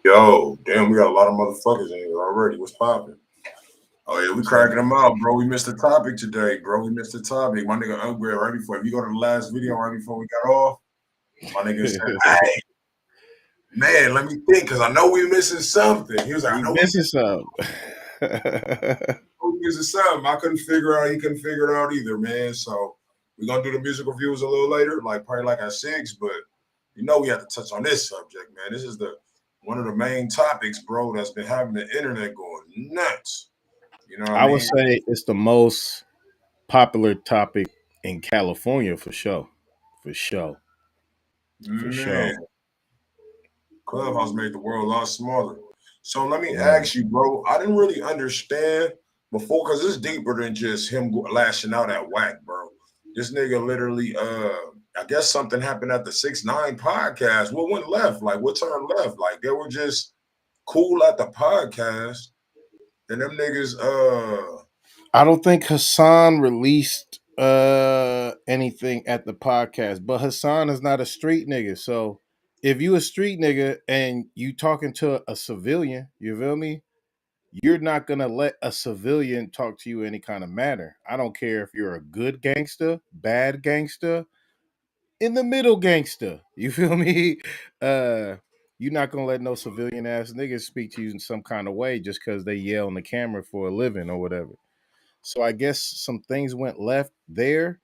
Yo, damn, we got a lot of motherfuckers in here already. What's popping? Oh yeah, we What's up, cracking man? them out, bro. We missed the topic today, bro. We missed the topic. My nigga upgrade right before. If you go to the last video right before we got off, my nigga said, "Hey, man, let me think, cause I know we missing something." He was like, "I We know missing something. we missing something." I couldn't figure out. He couldn't figure it out either, man. So we're gonna do the music reviews a little later, like probably like at 6. But we have to touch on this subject, man. This is the one of the main topics, bro, that's been having the internet going nuts. You know what I I would mean? say it's the most popular topic in California for sure. For sure. For sure. Man, Clubhouse made the world a lot smaller. So let me Mm. ask you, bro. I didn't really understand before because it's deeper than just him lashing out at Whack, bro. This nigga literally, I guess something happened at the 6ix9ine podcast. What went left? Like, what turned left? Like, they were just cool at the podcast, and them niggas, I don't think Hassan released anything at the podcast, but Hassan is not a street nigga. So if you a street nigga and you talking to a civilian, you feel me? You're not gonna let a civilian talk to you any kind of manner. I don't care if you're a good gangster, bad gangster, in the middle gangster. You feel me? Uh you're not gonna let no civilian ass niggas speak to you in some kind of way just because they yell on the camera for a living or whatever. So I guess some things went left there,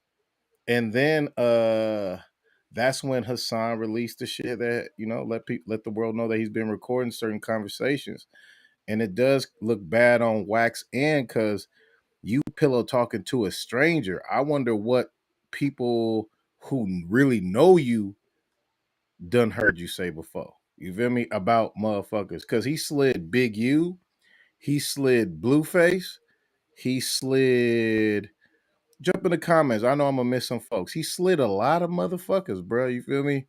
and then that's when Hassan released the shit that let the world know that he's been recording certain conversations, and it does look bad on Wax and because you pillow talking to a stranger. I wonder what people who really know you done heard you say before. You feel me about motherfuckers? Because he slid Big U, he slid Blueface, he slid. Jump in the comments. I know I'm gonna miss some folks. He slid a lot of motherfuckers, bro. You feel me?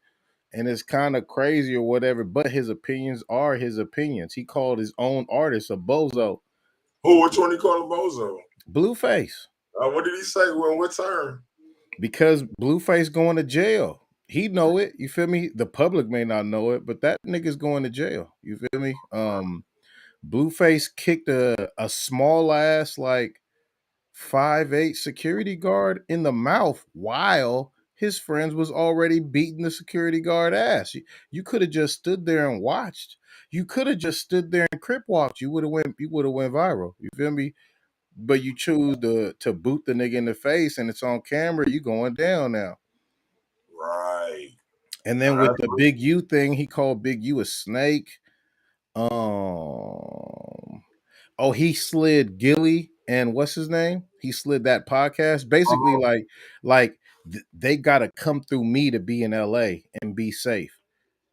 And it's kind of crazy or whatever. But his opinions are his opinions. He called his own artist a bozo. which one he called him Bozo? Blueface, What did he say? Well, what turn? because Blueface going to jail. He know it. You feel me? The public may not know it, but that nigga's going to jail. You feel me? Blueface kicked a small ass like 5'8" security guard in the mouth while his friends was already beating the security guard ass. You could have just stood there and watched. You could have just stood there and crip walked. You would have went viral. You feel me? But you choose to boot the nigga in the face and it's on camera, you going down now. Right. And Now then with that's the Big U thing, he called Big U a snake. Um he slid Gilly and what's his name? He slid that podcast. Basically, they gotta come through me to be in LA and be safe.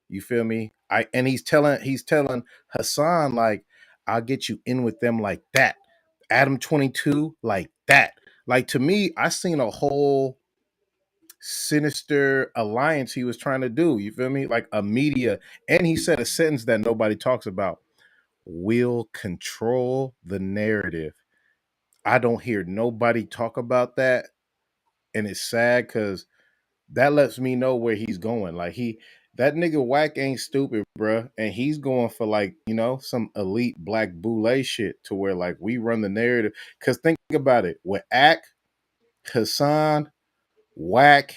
You feel me? He's telling Hassan like I'll get you in with them like that. Adam 22 like that. Like to me, I seen a whole sinister alliance he was trying to do. You feel me? Like a media, and he said a sentence that nobody talks about. Will control the narrative. I don't hear nobody talk about that, and it's sad because that lets me know where he's going. Like that nigga Whack ain't stupid, bruh, and he's going for like some elite black boule shit to where like we run the narrative. Because think about it, with Ack, Hassan, Whack,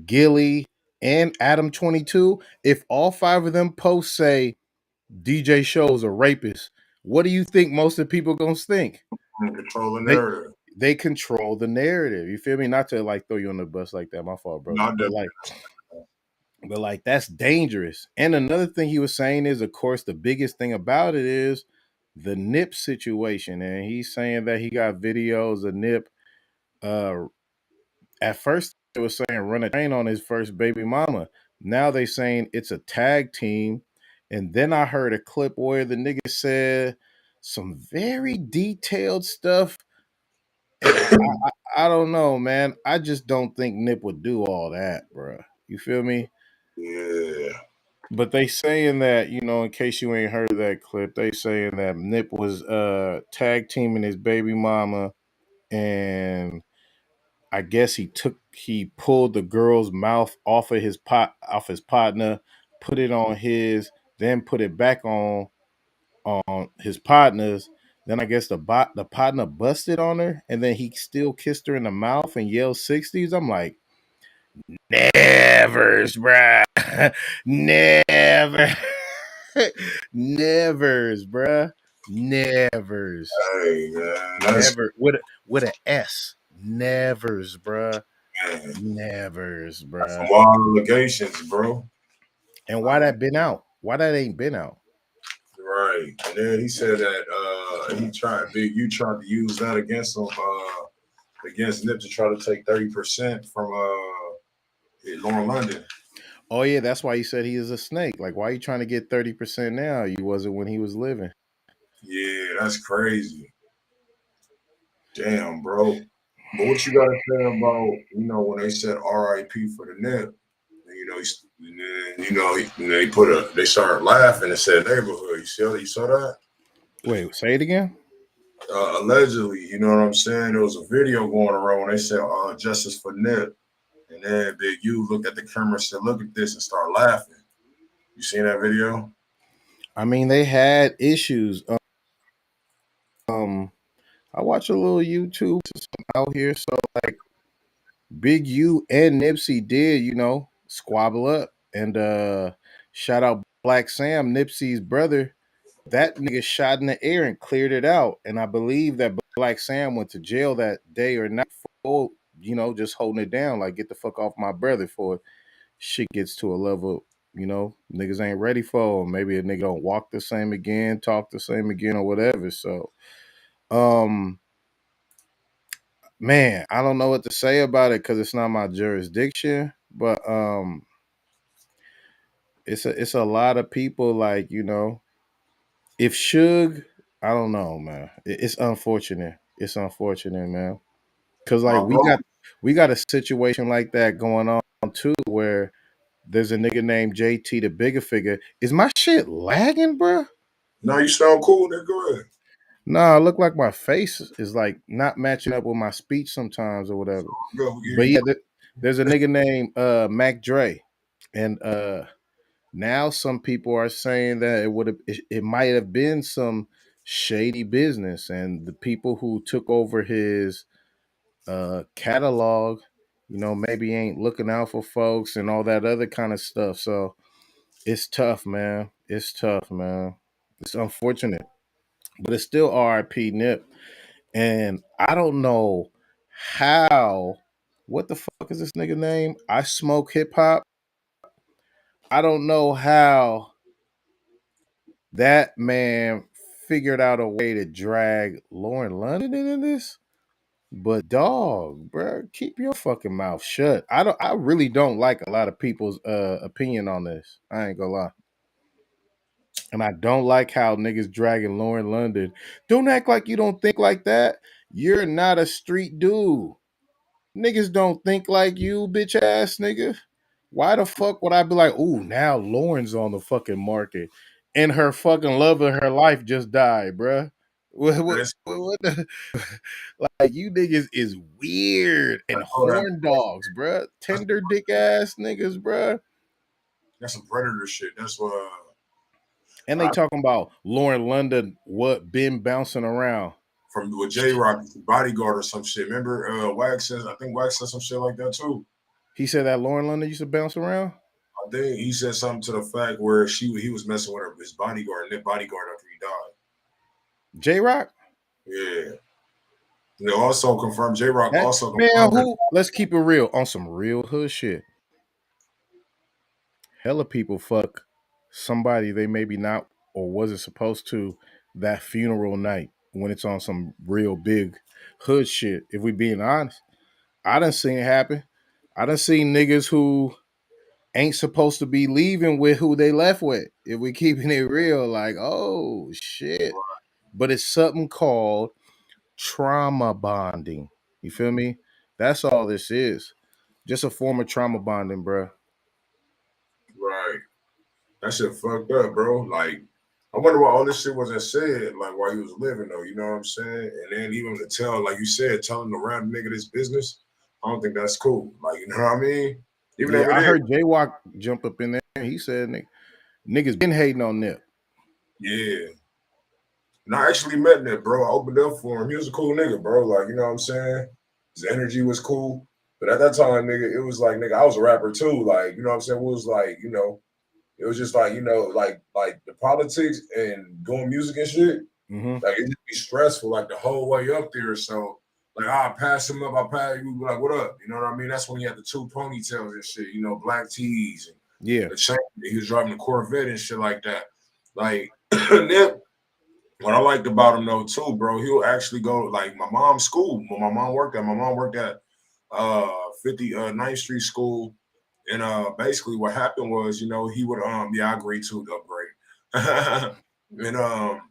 Gilly, and Adam 22, if all five of them posts say DJ Show's a rapist, what do you think most of the people gonna think? control the They narrative. they control the narrative. You feel me? Not to like throw you on the bus like that. My fault, brother. Not But that. like that's dangerous. And another thing he was saying is, of course, the biggest thing about it is the Nip situation. And he's saying that he got videos of Nip. Uh, at first they were saying run a train on his first baby mama. Now they saying it's a tag team. And then I heard a clip where the nigga said some very detailed stuff. And I don't know, man. I just don't think Nip would do all that, bro. You feel me? Yeah. But they saying that, in case you ain't heard of that clip, they saying that Nip was tag teaming his baby mama, and I guess he pulled the girl's mouth off his partner, put it on his, then put it back on his partners. Then I guess the partner busted on her, and then he still kissed her in the mouth and yelled 60s. I'm like, nevers, bruh. Never. Nevers, bruh. Nevers. Hey man, that's Never with an S. Nevers, bruh. man. Nevers, That's some bruh. wild allegations, bro. And why Like, that been out? Why that ain't been out? right. And then he said that Big U tried to use that against him, against Nip to try to take 30% from Lauren London. Oh yeah, that's why he said he is a snake. Like, why are you trying to get 30% now? You wasn't when he was living. Yeah, that's crazy. Damn, bro. But what you gotta say about, when they said RIP for the Nip, and, they started laughing and said neighborhood. You saw that? Wait, say it again. Allegedly, you know what I'm saying? There was a video going around when they said justice for Nip. And then Big U looked at the camera and said, look at this, and start laughing. You seen that video? I mean, they had issues. Um, I watch a little YouTube out here, so like Big U and Nipsey did, squabble up. And shout out Black Sam, Nipsey's brother. That nigga shot in the air and cleared it out. And I believe that Black Sam went to jail that day or not for, just holding it down, like get the fuck off my brother for shit gets to a level, niggas ain't ready for him. Maybe a nigga don't walk the same again, talk the same again, or whatever. So um man, I don't know what to say about it because it's not my jurisdiction, but it's a lot of people like, if Suge, I don't know, man. It's unfortunate. It's unfortunate, man. Cause like My bro. we got a situation like that going on too, where there's a nigga named JT the Bigger Figure. Is my shit lagging, bro? No, you sound cool. Then go ahead. Nah, I look like my face is like not matching up with my speech sometimes or whatever. Go. But yeah, there's a nigga named Mac Dre, and now some people are saying that it might have been some shady business, and the people who took over his catalog, maybe ain't looking out for folks and all that other kind of stuff. So it's tough, man. It's tough, man. It's unfortunate, but it's still RIP Nip. And I don't know how. What the fuck is this nigga name? I Smoke Hip Hop. I don't know how that man figured out a way to drag Lauren London into this. But dog, bro, keep your fucking mouth shut. I really don't like a lot of people's opinion on this. I ain't gonna lie. And I don't like how niggas dragging Lauren London. Don't act like you don't think like that. You're not a street dude. Niggas don't think like you, bitch ass nigga. Why the fuck would I be like, ooh, now Lauren's on the fucking market and her fucking love of her life just died, bruh? What the, like, you niggas is weird and horn dogs, bruh. Tender dick ass niggas, bruh. That's some predator shit. That's what. And they talking about Lauren London, what been bouncing around. From with J Rock bodyguard or some shit. Remember, I think Wax said some shit like that too. He said that Lauren London used to bounce around. I think he said something to the fact where he was messing with his bodyguard, and their bodyguard after he died. J Rock. Yeah. They also confirmed J Rock also man, confirmed. let's keep it real on some real hood shit. Hella people fuck somebody they maybe not or wasn't supposed to that funeral night when it's on some real big hood shit. If we being honest, I done seen it happen. I done seen niggas who ain't supposed to be leaving with who they left with. If we keeping it real, like, oh shit. But it's something called trauma bonding. You feel me? That's all this is. Just a form of trauma bonding, bro. Right. That shit fucked up, bro. Like, I wonder why all this shit wasn't said, like, while he was living, though. You know what I'm saying? And then even to tell, like you said, telling the random nigga this business, I don't think that's cool. Like, you know what I mean? Even Yeah, if it I is. heard J Walk jump up in there. He said, Niggas been hating on Nip. Yeah. And I actually met Nip, bro. I opened up for him. He was a cool nigga, bro. Like, you know what I'm saying? His energy was cool. But at that time, nigga, it was like, nigga, I was a rapper too. Like, you know what I'm saying? It was like, you know, it was just like, you know, like the politics and doing music and shit. Mm-hmm. Like it just be stressful, like the whole way up there. So like I pass him up, I pass you, be like, what up? You know what I mean? That's when he had the two ponytails and shit, you know, black tees and Yeah. the chain. He was driving the Corvette and shit like that. Like Nip, what I liked about him though too, bro, he'll actually go like my mom's school. When my mom worked at 59th Street School. And basically what happened was, you know, he would yeah, I agree too, the upgrade. And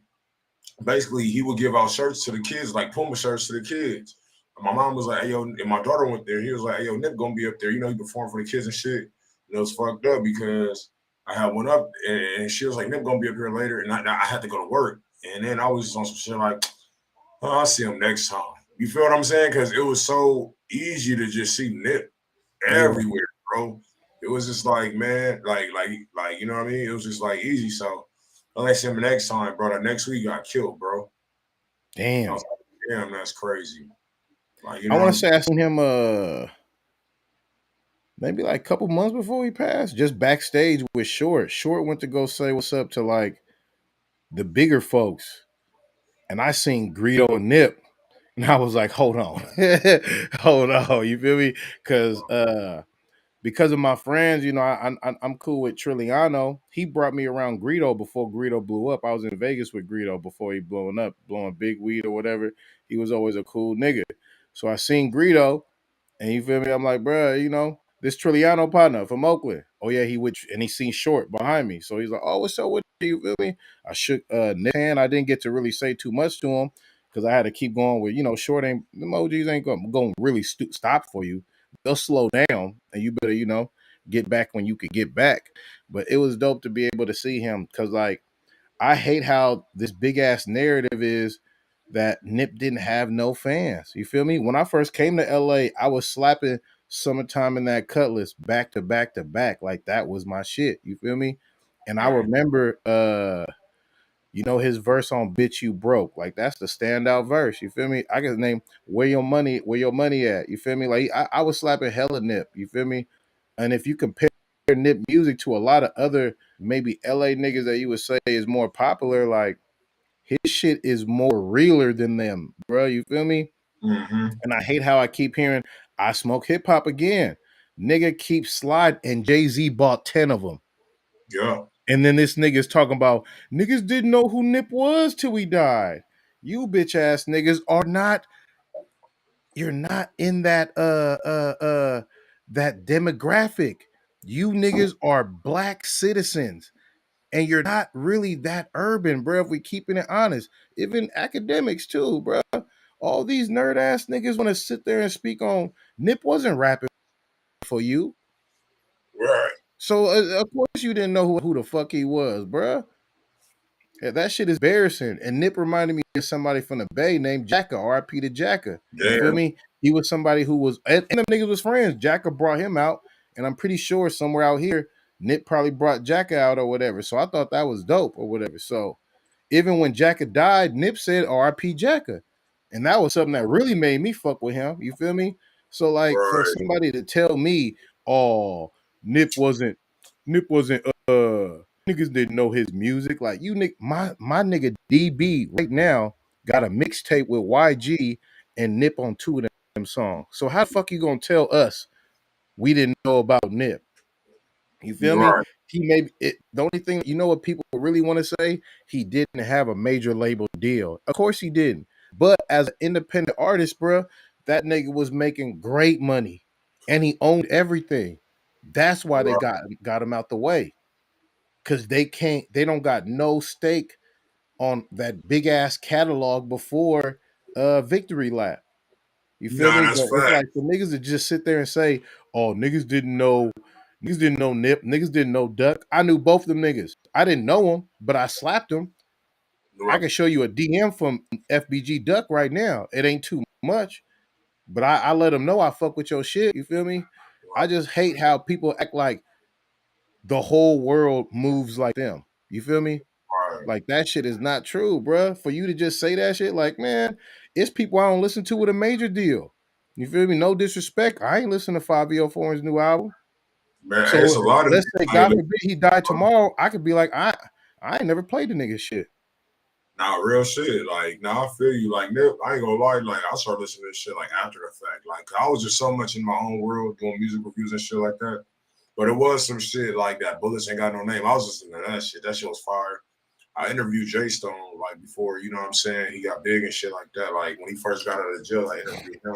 basically he would give out shirts to the kids, like Puma shirts to the kids. And my mom was like, hey yo, and my daughter went there. He was like, hey yo, Nip gonna be up there. You know, he performed for the kids and shit. And it was fucked up because I had went up and she was like, Nip gonna be up here later. And I had to go to work. And then I was on some shit like, oh, I'll see him next time. You feel what I'm saying? Because it was so easy to just see Nip everywhere, bro. It was just like, man, like, you know what I mean? It was just like easy. So I'll see him next time, bro. That next week got killed, bro. Damn. I was like, damn, that's crazy. Like, you I know want to say I seen him maybe like a couple months before he passed, just backstage with Short. Short went to go say what's up to like the bigger folks. And I seen Greedo and Nip. And I was like, hold on. Hold on. You feel me? Because of my friends, you know, I'm cool with Trilliano. He brought me around Greedo before Greedo blew up. I was in Vegas with Greedo before he blowing big weed or whatever. He was always a cool nigga. So I seen Greedo, and you feel me? I'm like, bruh, you know, this Trilliano partner from Oakland. Oh yeah, and he seen Short behind me. So he's like, oh, what's up with you? Feel me? I shook Nick's hand. I didn't get to really say too much to him because I had to keep going with, you know, Short ain't the emojis ain't going really stop for you. They'll slow down, and you better, you know, get back when you could get back. But it was dope to be able to see him because, like, I hate how this big ass narrative is that Nip didn't have no fans. You feel me? When I first came to LA, I was slapping Summertime in That Cutlass back to back to back. Like that was my shit. You feel me? And I remember you know, his verse on Bitch You Broke. Like that's the standout verse. You feel me? I can name where your money at. You feel me? Like I was slapping hella Nip. You feel me? And if you compare Nip music to a lot of other maybe LA niggas that you would say is more popular, like his shit is more realer than them, bro. You feel me? Mm-hmm. And I hate how I keep hearing I smoke hip hop again. Nigga keeps sliding, and Jay-Z bought 10 of them. Yeah. And then this nigga's talking about niggas didn't know who Nip was till he died. You bitch ass niggas are not, you're not in that demographic. You niggas are black citizens. And you're not really that urban, bro. If we keeping it honest, even academics too, bro. All these nerd ass niggas want to sit there and speak on Nip wasn't rapping for you, Right. so of course you didn't know who the fuck he was, bro. Yeah, that shit is embarrassing. And Nip reminded me of somebody from the Bay named Jacka, R.I.P. to Jacka. You feel Damn. me? He was somebody who was, and them niggas was friends. Jacka brought him out, and I'm pretty sure somewhere out here, Nip probably brought Jacka out or whatever. So I thought that was dope or whatever. So even when Jacka died, Nip said R.I.P. Jacka. And that was something that really made me fuck with him. You feel me? So like for Right. somebody to tell me, oh, Nip wasn't niggas didn't know his music. Like you my nigga DB right now got a mixtape with YG and Nip on two of them songs. So how the fuck you gonna tell us we didn't know about Nip? You feel You're me? right. He made it. The only thing you know what people really want to say, he didn't have a major label deal. Of course he didn't. But as an independent artist, bro, that nigga was making great money, and he owned everything. That's why they Right. got him out the way, because they don't got no stake on that big ass catalog before Victory Lap. You feel Nah, me? that's But it's fact. like the niggas that just sit there and say, "Oh, niggas didn't know Nip, niggas didn't know Duck." I knew both of them niggas. I didn't know them, but I slapped them. I Right. can show you a DM from FBG Duck right now. It ain't too much, but I let them know I fuck with your shit. You feel me? I Right. just hate how people act like the whole world moves like them. You feel me? Right. Like that shit is not true, bruh. For you to just say that shit, like, man, it's people I don't listen to with a major deal. You feel me? No disrespect. I ain't listening to 504's new album. Man, it's So a lot of let's niggas say I ain't God listen forbid he died to. tomorrow, I could be like, I ain't never played the nigga shit. Nah, real shit. Like, nah, I feel you. Like, Nip, I ain't gonna lie. Like, I started listening to this shit like after the fact. Like, I was just so much in my own world doing music reviews and shit like that. But it was some shit like that. Bullets Ain't Got No Name. I was listening to that shit. That shit was fire. I interviewed Jay Stone like before, you know what I'm saying? He got big and shit like that. Like when he first got out of jail, I interviewed him.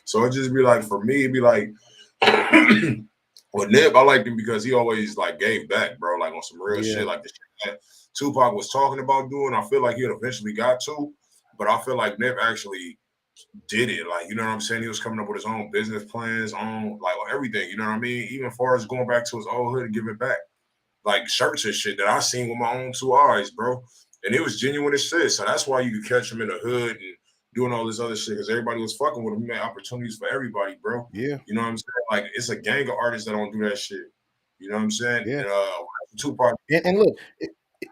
So it just be like for me, it'd be like with Nip, I liked him because he always like gave back, bro, like on some real Yeah, shit, like the shit that Tupac was talking about doing. I feel like he had eventually got to, but I feel like Nip actually did it. Like, you know what I'm saying? He was coming up with his own business plans, on like everything, you know what I mean? Even as far as going back to his old hood and giving back. Like shirts and shit that I seen with my own two eyes, bro. And it was genuine as shit. So that's why you could catch him in the hood and doing all this other shit because everybody was fucking with him. He made opportunities for everybody, bro. yeah, You know what I'm saying? Like it's a gang of artists that don't do that shit. You know what I'm saying? yeah. And Tupac, And look,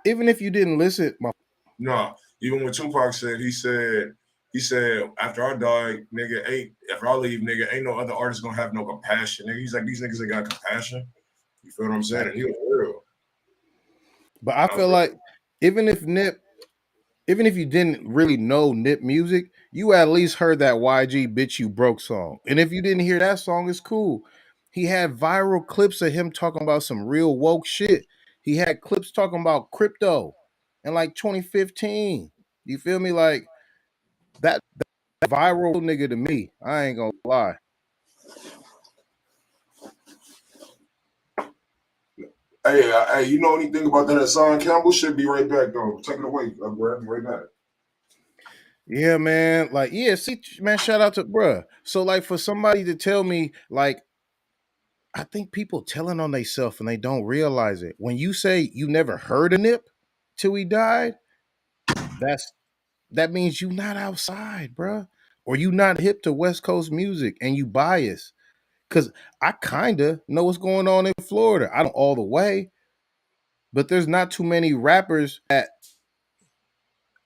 even if you didn't listen, my no, even when Tupac said, he said, after I die, nigga, ain't after I leave, nigga, ain't no other artist gonna have no compassion. Nigga, he's like, these niggas ain't got compassion. You feel what I'm saying? And he was real. but I I was feel real. like even if Nip, even if you didn't really know Nip music, you at least heard that YG Bitch You Broke song. And if you didn't hear that song, it's cool. He had viral clips of him talking about some real woke shit. He had clips talking about crypto in like 2015. You feel me? Like that viral nigga to me. I ain't gonna lie. Hey, you know anything about that Hassan Campbell? Should be right back though. Take it away, Brad. Right back. Yeah, man. Like, yeah, see, man, shout out to bruh. So, like, for somebody to tell me, like, I think people telling on themselves and they don't realize it. When you say you never heard a Nip till he died, that's that means you not outside, bruh. Or you not hip to West Coast music and you biased. Cause I kinda know what's going on in Florida. I don't all the way, but there's not too many rappers that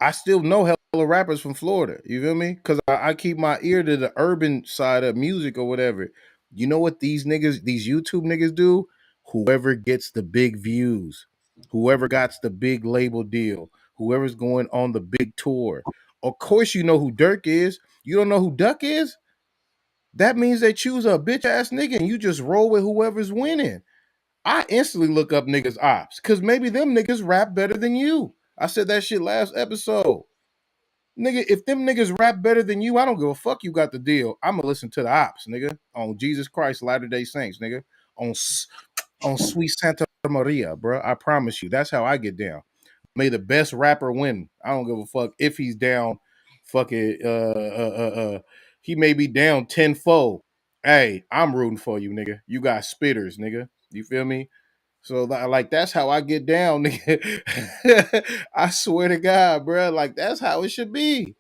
I still know hella rappers from Florida. You feel me? Because I keep my ear to the urban side of music or whatever. You know what these niggas, these YouTube niggas do? Whoever gets the big views, whoever got the big label deal, whoever's going on the big tour. Of course, you know who Dirk is. You don't know who Duck is? That means they choose a bitch ass nigga and you just roll with whoever's winning. I instantly look up niggas' ops because maybe them niggas rap better than you. I said that shit last episode. Nigga, if them niggas rap better than you, I don't give a fuck you got the deal. I'ma listen to the ops, nigga. On Jesus Christ, Latter-day Saints, nigga. On on Sweet Santa Maria, bro. I promise you. That's how I get down. May the best rapper win. I don't give a fuck if he's down fucking he may be down tenfold. Hey, I'm rooting for you, nigga. You got spitters, nigga. You feel me? So like that's how I get down, nigga. I swear to God, bro. Like that's how it should be.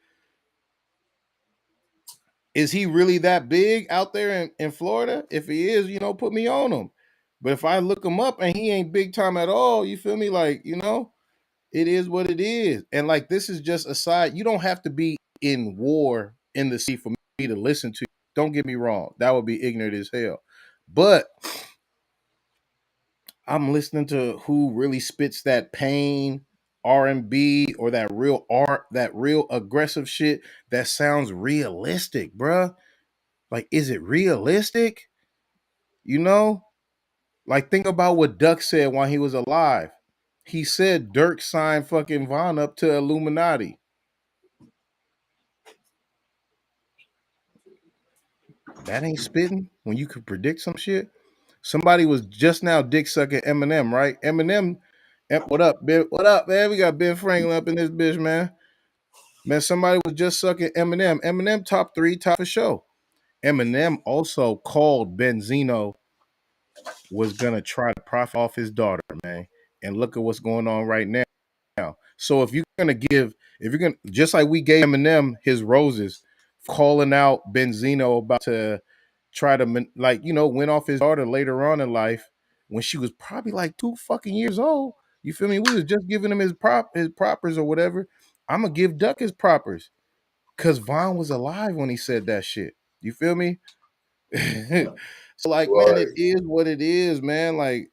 Is he really that big out there in Florida? If he is, put me on him. But if I look him up and he ain't big time at all, you feel me? Like, it is what it is. And like this is just a side. You don't have to be in war in the sea for me to listen to you. Don't get me wrong. That would be ignorant as hell. But I'm listening to who really spits that pain R&B or that real art, that real aggressive shit that sounds realistic, bruh. Like, is it realistic? You know? Like, think about what Duck said while he was alive. He said Dirk signed fucking Von up to Illuminati. That ain't spitting when you could predict some shit. Somebody was just now dick sucking Eminem, right? Eminem, what up, Ben? What up, man? We got Ben Franklin up in this bitch, man. Man, somebody was just sucking Eminem. Eminem top three, top for show. Eminem also called Benzino was gonna try to profit off his daughter, man. And look at what's going on right now. So if you're gonna just like we gave Eminem his roses, calling out Benzino about to try to win off his daughter later on in life, when she was probably like 2 fucking years old. You feel me? We was just giving him his propers or whatever. I'm gonna give Duck his propers because Von was alive when he said that shit. You feel me? So like, man, it Right. is what it is, man. Like,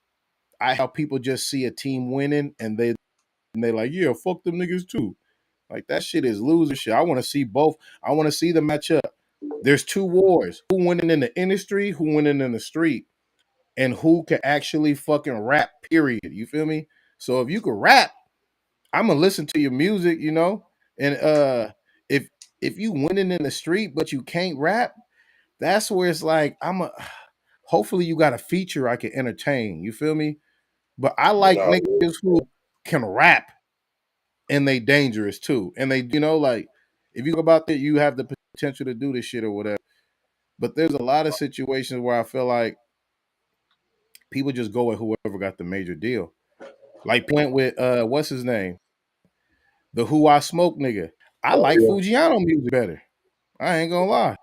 how people just see a team winning and they like, yeah, fuck them niggas too. Like that shit is loser shit. I want to see both. I want to see the matchup. There's two wars: who winning in the industry, who winning in the street, and who can actually fucking rap. Period. You feel me? So if you can rap, I'm gonna listen to your music. You know, and if you winning in the street but you can't rap, that's where it's like I'm a. Hopefully you got a feature I can entertain. You feel me? But I like No, niggas who can rap and they dangerous too. And they, like if you go about that, you have the potential to do this shit or whatever. But there's a lot of situations where I feel like people just go with whoever got the major deal. Like went with what's his name? The Who I Smoke nigga. I oh, like yeah. Fujiano music better. I ain't gonna lie.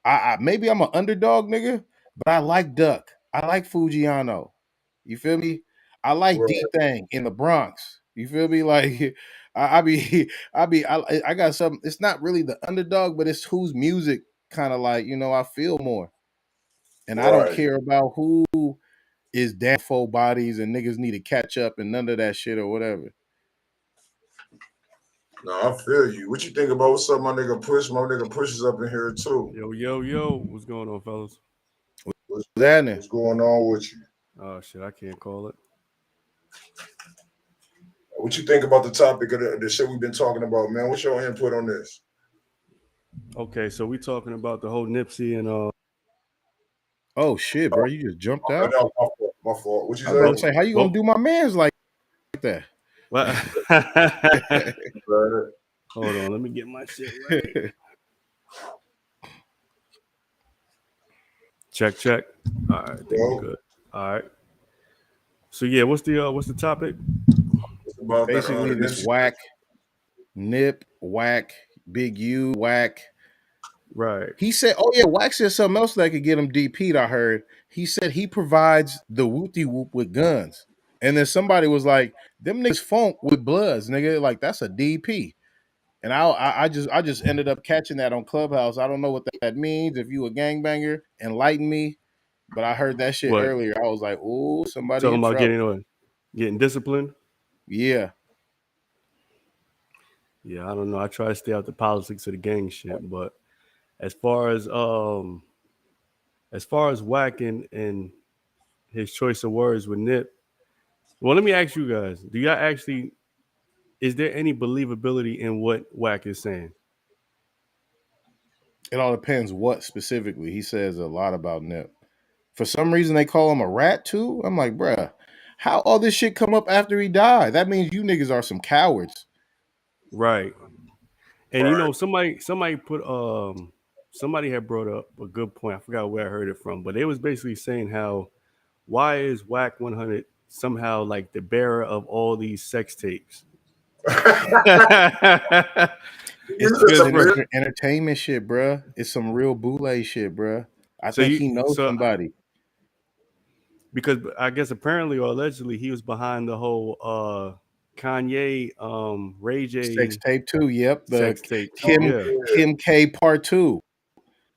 I maybe I'm an underdog nigga, but I like Duck. I like Fujiano. You feel me? I like Right. D Thing in the Bronx. You feel me? Like I got something. It's not really the underdog, but it's whose music kind of like I feel more, and I don't Right. care about who is damn full bodies and niggas need to catch up and none of that shit or whatever. No, I feel you. What you think about what's up, my nigga Push? My nigga Push is up in here too. Yo, yo, yo. What's going on, fellas? What's, What's happening? what's going on with you? Oh, shit. I can't call it. What you think about the topic of the shit we've been talking about, man? What's your input on this? Okay, so we talking about the whole Nipsey and Oh shit, bro! You just jumped Okay, out. no, my fault. My fault. What you I was about to say? say, how you gonna well, do my man's like that? well Right. hold on, let me get my shit right. Check, check. All right, I think we Well, good. All right. So yeah, what's the topic? it's about Basically, the this Nipsey. whack, Nip, whack, Big U, whack. Right. He said, "Oh yeah, Wack said something else that could get him DP'd." I heard he said he provides the whoopty whoop with guns, and then somebody was like, "Them niggas funk with bloods, nigga. Like that's a DP." And I just ended up catching that on Clubhouse. I don't know what that means. If you a gangbanger, enlighten me. But I heard that shit What? earlier. I was like, "Oh, somebody Talking in about trouble." getting disciplined? Yeah, Yeah, I don't know. I try to stay out the politics of the gang shit, but as far as um as far as Wack and his choice of words with Nip, well, let me ask you guys: do y'all actually is there any believability in what Wack is saying? it all depends what specifically. He says a lot about Nip. For some reason, they call him a rat too. I'm like, bruh, how all this shit come up after he died? That means you niggas are some cowards. Right. And Right. somebody put somebody had brought up a good point. I forgot where I heard it from, but they was basically saying how why is Whack 100 somehow like the bearer of all these sex tapes? It's That's Because a bit. entertainment shit, bruh. It's some real boule shit, bruh. I so think you he knows so somebody. because I guess apparently or allegedly he was behind the whole Kanye Ray Sex J tape too. Yep. The sex tape too. Kim Yeah. Yeah. Kim K part two.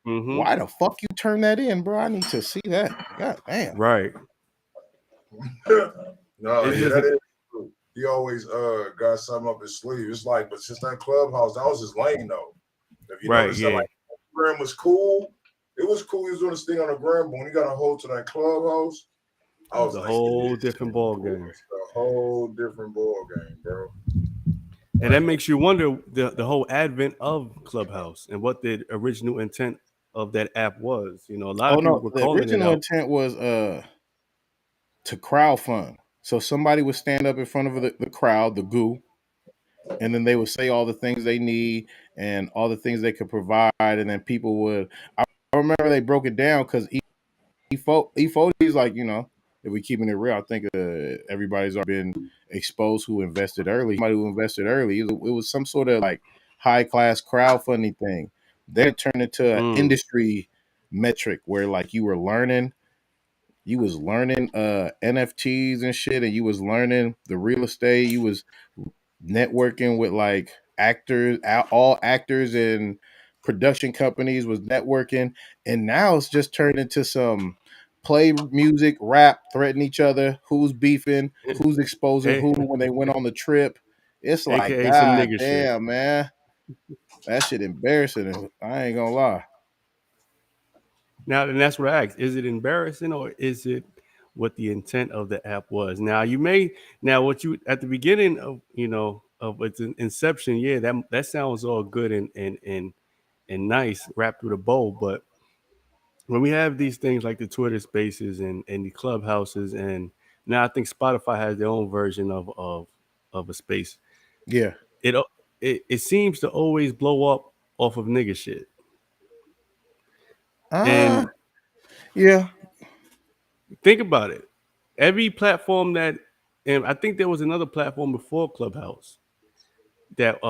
Mm-hmm. Why the fuck you turn that in, bro? I need to see that. God damn. Right. No, It's yeah, just that is true. He always got something up his sleeve. It's like, but since that clubhouse, that was his lane though. If you right. notice that, Yeah. like Graham was cool. It was cool. He was doing this thing on the gram, but when he got a hold to that clubhouse, I It was was a like, yeah, whole it's different ball game. a whole different ball game, bro. And that Like, makes you wonder the whole advent of Clubhouse and what the original intent of that app was. You know, a lot Oh of people no, were the calling it original out. intent was to crowdfund. So somebody would stand up in front of the crowd, the goo, and then they would say all the things they need and all the things they could provide, and then people would. I remember they broke it down because he's like, if we keeping it real, I think everybody's already been exposed who invested early. Somebody who invested early, it was some sort of like high class crowdfunding thing. Then it turned into an Mm, industry metric where like you were learning You was learning NFTs and shit, and you was learning the real estate. You was networking with like actors, all actors and production companies was networking, and now it's just turned into some play music, rap, threaten each other, who's beefing, who's exposing who when they went on the trip. It's like, AKA some God nigga shit. damn, man, that shit embarrassing. I ain't gonna lie. Now, and that's what I asked. Is it embarrassing or is it what the intent of the app was? Now, you may now what you at the beginning of of its inception, yeah, that sounds all good and nice, wrapped with a bow, but when we have these things like the Twitter Spaces and the Clubhouses, and now I think Spotify has their own version of a space. Yeah. It it seems to always blow up off of nigga shit. Uh And yeah. think about it. Every platform that, and I think there was another platform before Clubhouse that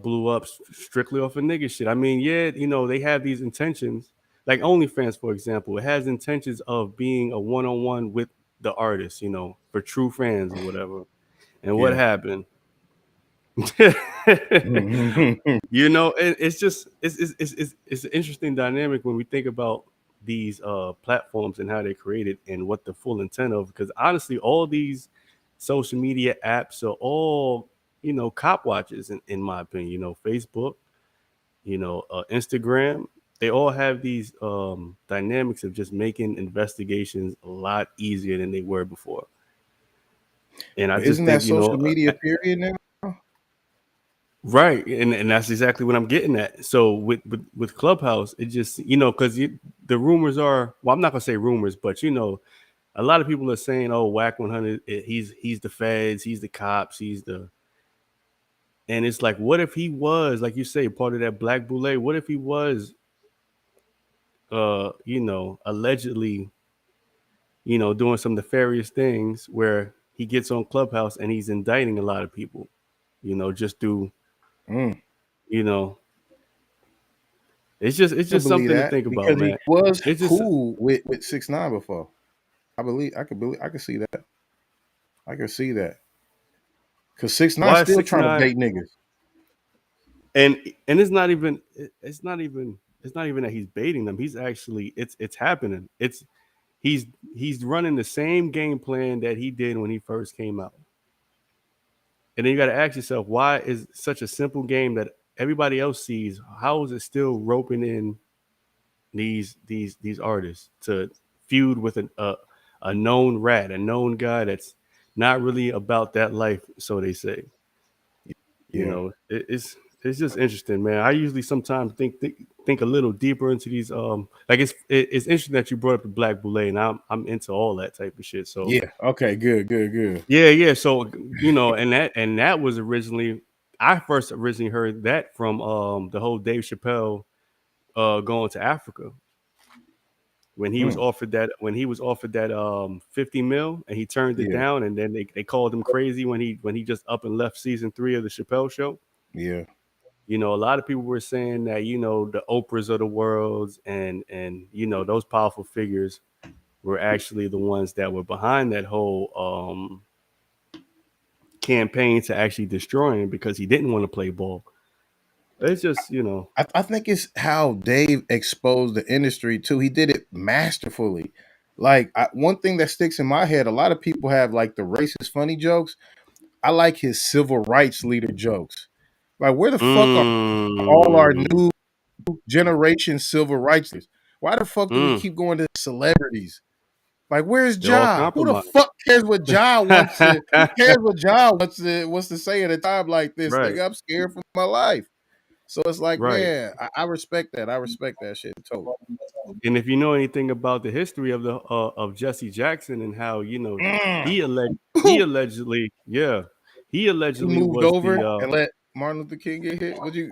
blew up strictly off of nigga shit. I mean, yeah, they have these intentions. Like OnlyFans, for example, it has intentions of being a one-on-one with the artist, for true fans or whatever. And what Yeah. happened? Mhm. It's just it's an interesting dynamic when we think about these platforms and how they're created and what the full intent of, because honestly all these social media apps are all cop watches in my opinion. Facebook, Instagram, they all have these dynamics of just making investigations a lot easier than they were before. And I But just isn't that think social media period now? right, and that's exactly what I'm getting at. So with Clubhouse, it just because the rumors are, well, I'm not gonna say rumors, but a lot of people are saying, oh, Whack 100, he's the feds, he's the cops, he's the, and it's like, what if he was, like you say, part of that Black Boule? What if he was, allegedly, doing some nefarious things where he gets on Clubhouse and he's indicting a lot of people, just through, Mm. you know, it's I just believe something to that think about, because he man. was It's just cool with 6ix9ine before. I could see that. I could see that. Cause 6ix9ine why is still six trying to nine bait niggas. and it's not even that he's baiting them. He's actually it's happening. He's running the same game plan that he did when he first came out. And then you got to ask yourself, why is such a simple game that everybody else sees, how is it still roping in these artists to feud with a known rat, a known guy that's not really about that life, so they say. Yeah. It's just interesting, man. I usually sometimes think a little deeper into these. Like it's interesting that you brought up the Black Boule, and I'm into all that type of shit. So Yeah. Okay. Good. Good. Good. yeah. So and that was originally, I first originally heard that from the whole Dave Chappelle going to Africa when he was Mm. offered that 50 mil and he turned it Yeah. down, and then they called him crazy when he just up and left season 3 of the Chappelle show. Yeah. A lot of people were saying that the Oprahs of the world and those powerful figures were actually the ones that were behind that whole campaign to actually destroy him because he didn't want to play ball. It's just I think it's how Dave exposed the industry too. He did it masterfully. Like one thing that sticks in my head, a lot of people have like the racist funny jokes. I like his civil rights leader jokes. Like, where the fuck are all our mm, new generation civil rights leaders? Why the fuck do we mm, keep going to celebrities? Like, where's they're all Ja? Who the compromised. fuck cares what Ja wants to? Who cares what Ja wants to say at a time like this? Right, Nigga, I'm scared for my life. So it's like, right. man, I respect that. I respect that shit totally. And if you know anything about the history of the of Jesse Jackson and how Mm. he allegedly, yeah, he He allegedly moved was over the and let Martin Luther King get hit. Would you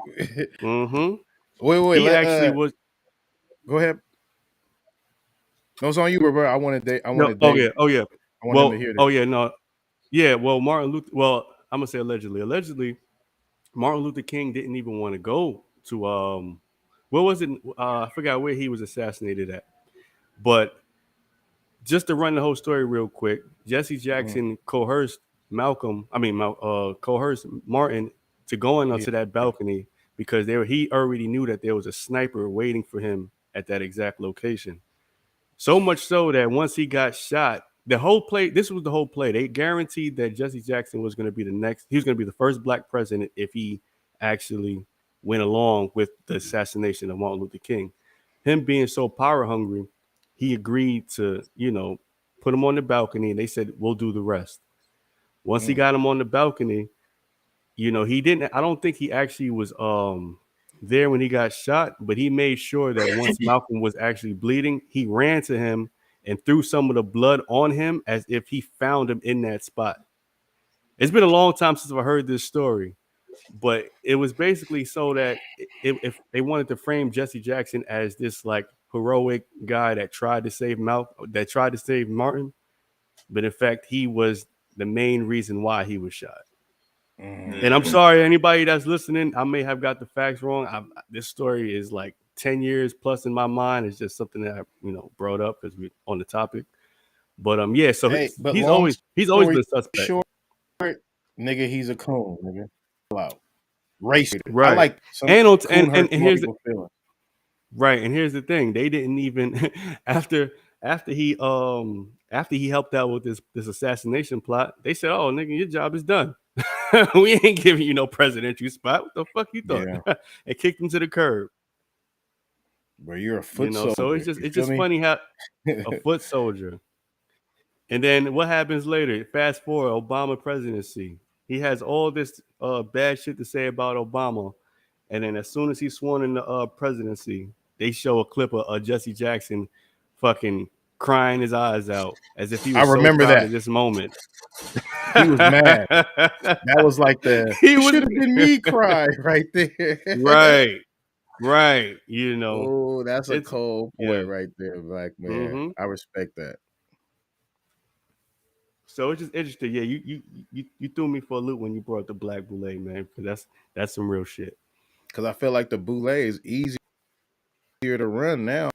mm-hmm. wait, He let actually was. go ahead. No, it's on you, bro. I No, wanted oh Dave. yeah, oh yeah. I want him to Well, hear oh this. yeah, no, yeah. Well, Martin Luther. Well, I'm gonna say allegedly. Allegedly, Martin Luther King didn't even want to go to what was it? I forgot where he was assassinated at, but just to run the whole story real quick, Jesse Jackson coerced coerced Martin to go Yeah. onto that balcony because he already knew that there was a sniper waiting for him at that exact location. So much so that once he got shot, this was the whole play. They guaranteed that Jesse Jackson was going to be he was going to be the first black president if he actually went along with the assassination of Martin Luther King. Him being so power hungry, he agreed to, put him on the balcony, and they said, we'll do the rest. Once he got him on the balcony, he didn't, I don't think he actually was there when he got shot, but he made sure that once Malcolm was actually bleeding, he ran to him and threw some of the blood on him as if he found him in that spot. It's been a long time since I've heard this story, but it was basically so that if they wanted to frame Jesse Jackson as this like heroic guy that tried to save Martin, but in fact he was the main reason why he was shot. And I'm sorry, anybody that's listening, I may have got the facts wrong. This story is like 10 years plus in my mind. It's just something that I, brought up because we're on the topic. But yeah, so but he's always been suspect. Short, nigga, he's a coon, nigga. Out. Racist. Right. I like some and here's feeling. Right, and here's the thing: they didn't even after he helped out with this assassination plot. They said, "Oh, nigga, your job is done. We ain't giving you no presidential spot. What the fuck you thought?" Yeah. And kicked him to the curb. Where you're a foot soldier. So it's just funny how a foot soldier. And then what happens later? Fast forward, Obama presidency. He has all this bad shit to say about Obama, and then as soon as he's sworn in the presidency, they show a clip of Jesse Jackson fucking crying his eyes out as if he was so proud of this moment. He was mad. That was like should have been me cry right there. Right. Oh, that's a cold point right there, black man. Mm-hmm. I respect that. So it's just interesting. Yeah, you threw me for a loop when you brought the black boule, man, because that's some real shit. Because I feel like the boule is easier to run now.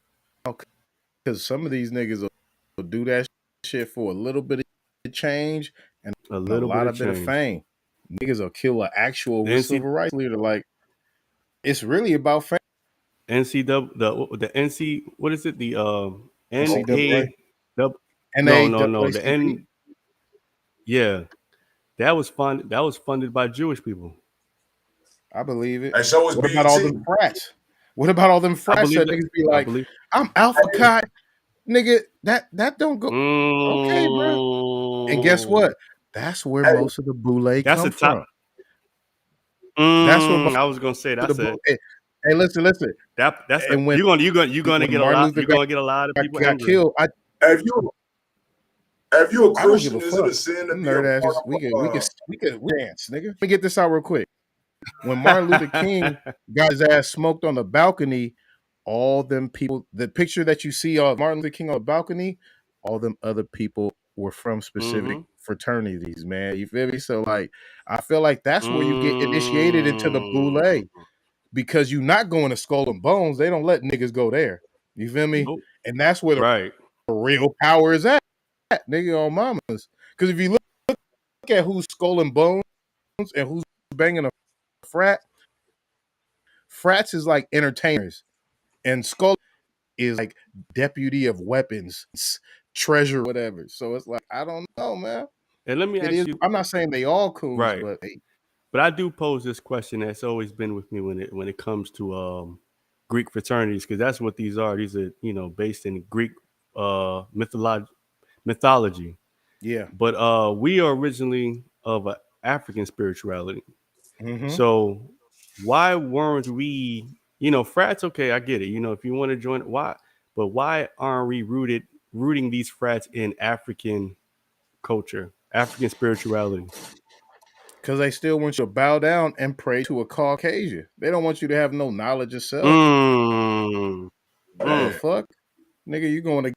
Because some of these niggas will do that shit for a little bit of change and a lot of fame. Niggas will kill an actual civil rights leader. Like, it's really about fame. NCAA, the NC, what is it? The NCAA. No, the N. Yeah, that was fun. That was funded by Jewish people. I believe it. And so was what about all them frats? What about all them frats that niggas be like, I'm Alpha Chi, nigga? That don't go. Okay, bro. And guess what? That's where most of the boule come from. That's what I was gonna say. That's it. Hey, listen. That's and when you're gonna get a lot. You're gonna get a lot of people got killed. If you a Christian, is it a sin to be a part of we can dance, nigga. Let me get this out real quick. When Martin Luther King got his ass smoked on the balcony, all them people, the picture that you see of Martin Luther King on the balcony, all them other people were from specific fraternities, man. You feel me? So, like, I feel like that's where you get initiated into the boule, because you're not going to Skull and Bones. They don't let niggas go there. You feel me? Nope. And that's where the real power is at, nigga, on mamas. Because if you look at who's Skull and Bones and who's banging a frat, frats is like entertainers, and Skull is like deputy of weapons, treasure, whatever. So it's like, I don't know, man. And let me ask you, I'm not saying they all cool, but hey. But I do pose this question that's always been with me when it comes to Greek fraternities, because that's what these are. These are, based in Greek mythology. Yeah. But we are originally of an African spirituality. Mm-hmm. So why weren't we, frats? Okay, I get it. If you want to join, why? But why aren't we rooting these frats in African culture, African spirituality? Because they still want you to bow down and pray to a Caucasian. They don't want you to have no knowledge of self. What the fuck? Nigga, you going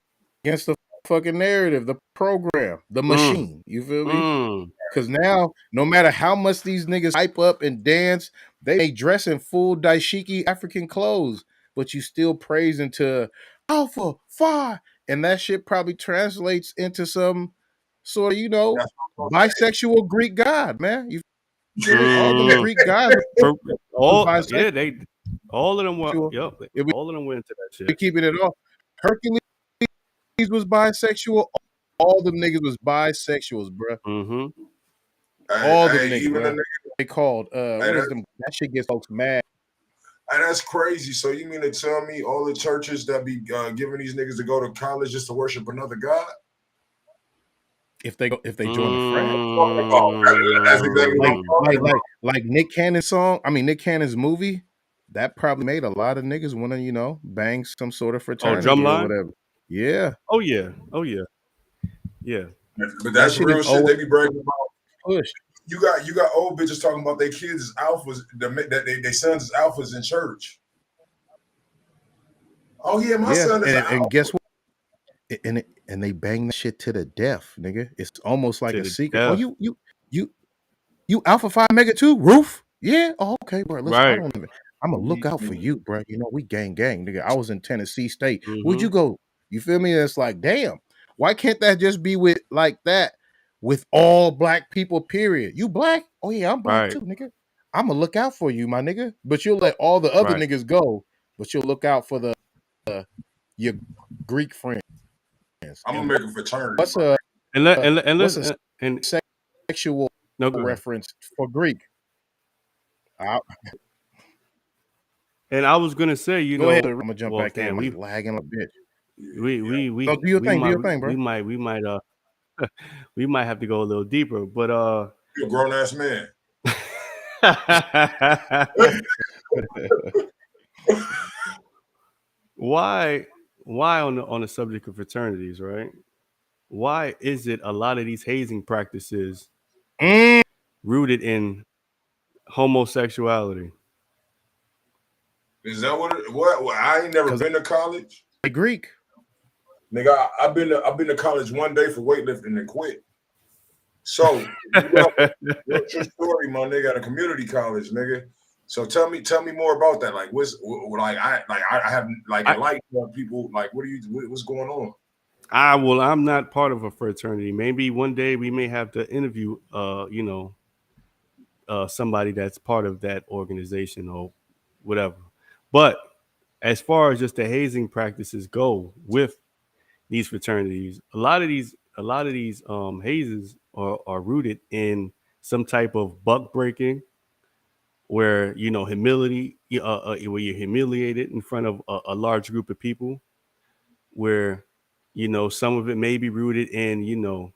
against the fucking narrative, the program, the machine. You feel me? Because now, no matter how much these niggas hype up and dance, they dress in full daishiki African clothes, but you still praising to Alpha, Phi, and that shit probably translates into some sort of, That's what I'm saying. bisexual Greek god, man. You feel me? All them Greek gods For was all bisexual. all of them were If we all of them went into that shit. keeping it off, Hercules was bisexual. All them niggas was bisexuals, bro. Mm-hmm. All them Hey, niggas, even bro. a nigga. They called Hey, what is them? That shit gets folks mad. hey, that's crazy. So you mean to tell me all the churches that be giving these niggas to go to college just to worship another god? If they join the frat, That's exactly what I'm talking about. like Nick Cannon's song. I mean Nick Cannon's movie. That probably made a lot of niggas want to bang some sort of Oh, fraternity or drumline. whatever. Yeah. Oh yeah. Oh yeah. Yeah. But That that's shit is real shit. always They be bragging about. pushed. You got old bitches talking about their kids as alphas, that they sons as alphas in church. Oh yeah, my Yeah, son is an and guess alpha. what? And they bang that shit to the death, nigga. It's almost like To a the secret. Oh, death. you Alpha Phi Mega 2 Roof? Yeah. Oh, okay, bro. Listen, I Right. don't even. I'm gonna look out for you, bro. We gang, nigga. I was in Tennessee State. Where'd Mm-hmm. you go? You feel me? It's like, damn. Why can't that just be with like that with all black people? Period. You black? Oh yeah, I'm black Right. too, nigga. I'm gonna look out for you, my nigga. But you'll let all the other Right. niggas go. But you'll look out for your Greek friends. I'm gonna And make a fraternity, what's my a what's a And sexual no, go ahead. reference for Greek? And I was gonna say, Go ahead. I'm gonna jump well, back in. damn, My lagging a bit. we No, do your thing. Do your thing, we bro. might we might have to go a little deeper, but You a grown ass man. why on the subject of fraternities, right? Why is it a lot of these hazing practices Mm, rooted in homosexuality? Is that what? What? I ain't never 'cause been to college, they Greek. nigga. I've been to college one day for weightlifting and quit. So what's your story, my nigga? At a community college, nigga. So tell me more about that. Like, I have like I, enlightened people. Like, what's going on? I'm not part of a fraternity. Maybe one day we may have to interview, somebody that's part of that organization or whatever. But as far as just the hazing practices go with these fraternities, a lot of these hazes are rooted in some type of buck breaking, where where you're humiliated in front of a large group of people, where some of it may be rooted in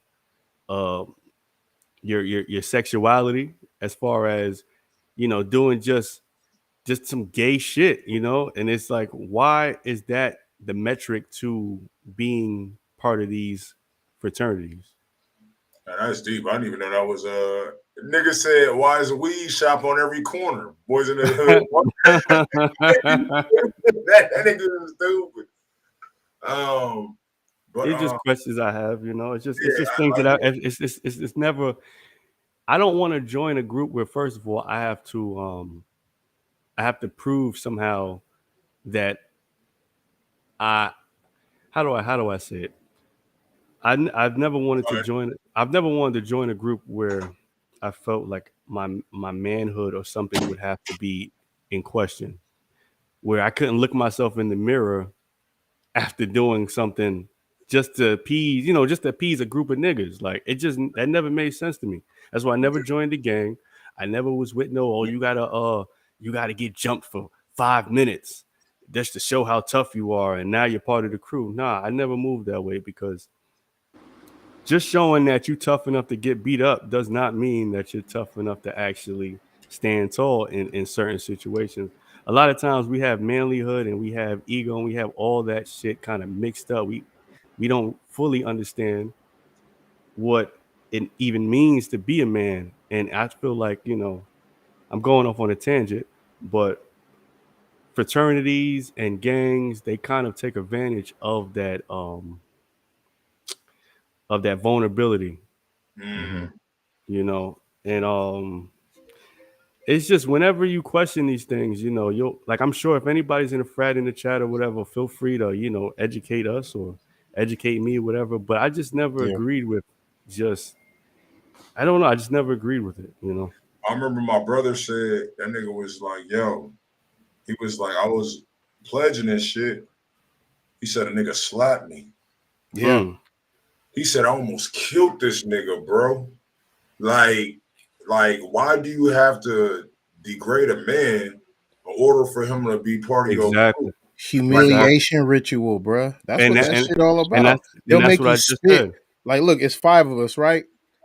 uh, your sexuality, as far as doing just some gay shit, and it's like, why is that the metric to being part of these fraternities? Man, that's deep. I didn't even know that was nigga said, why is a weed shop on every corner? Boys in the hood. that nigga was stupid. But It's just questions I have, it's yeah, just things like that it's never. I don't want to join a group where, first of all, I have to prove somehow that I how do I say it? I've never wanted to join. I've never wanted to join a group where I felt like my manhood or something would have to be in question, where I couldn't look myself in the mirror after doing something just to appease, just to appease a group of niggas. Like, that never made sense to me. That's why I never joined the gang. I never was with you gotta get jumped for 5 minutes just to show how tough you are, and now you're part of the crew. Nah, I never moved that way, because just showing that you're tough enough to get beat up does not mean that you're tough enough to actually stand tall in certain situations. A lot of times we have manlyhood and we have ego and we have all that shit kind of mixed up. We don't fully understand what it even means to be a man. And I feel like, I'm going off on a tangent, but fraternities and gangs, they kind of take advantage of that vulnerability, Mm-hmm. and it's just, whenever you question these things, you'll, like, I'm sure if anybody's in a frat in the chat or whatever, feel free to educate us or educate me, whatever. But I just never Yeah. agreed with just. I don't know. I just never agreed with it. You know. I remember my brother said that nigga was like, yo, he was like, I was pledging this shit. He said a nigga slapped me. Yeah. He said I almost killed this nigga, bro. Like, why do you have to degrade a man in order for him to be part of your Exactly. group? Like, Humiliation ritual, bruh. That's And what that, that and shit all and about. that's They'll and that's make what you I just spit. said. Like, look, it's 5 of us, right?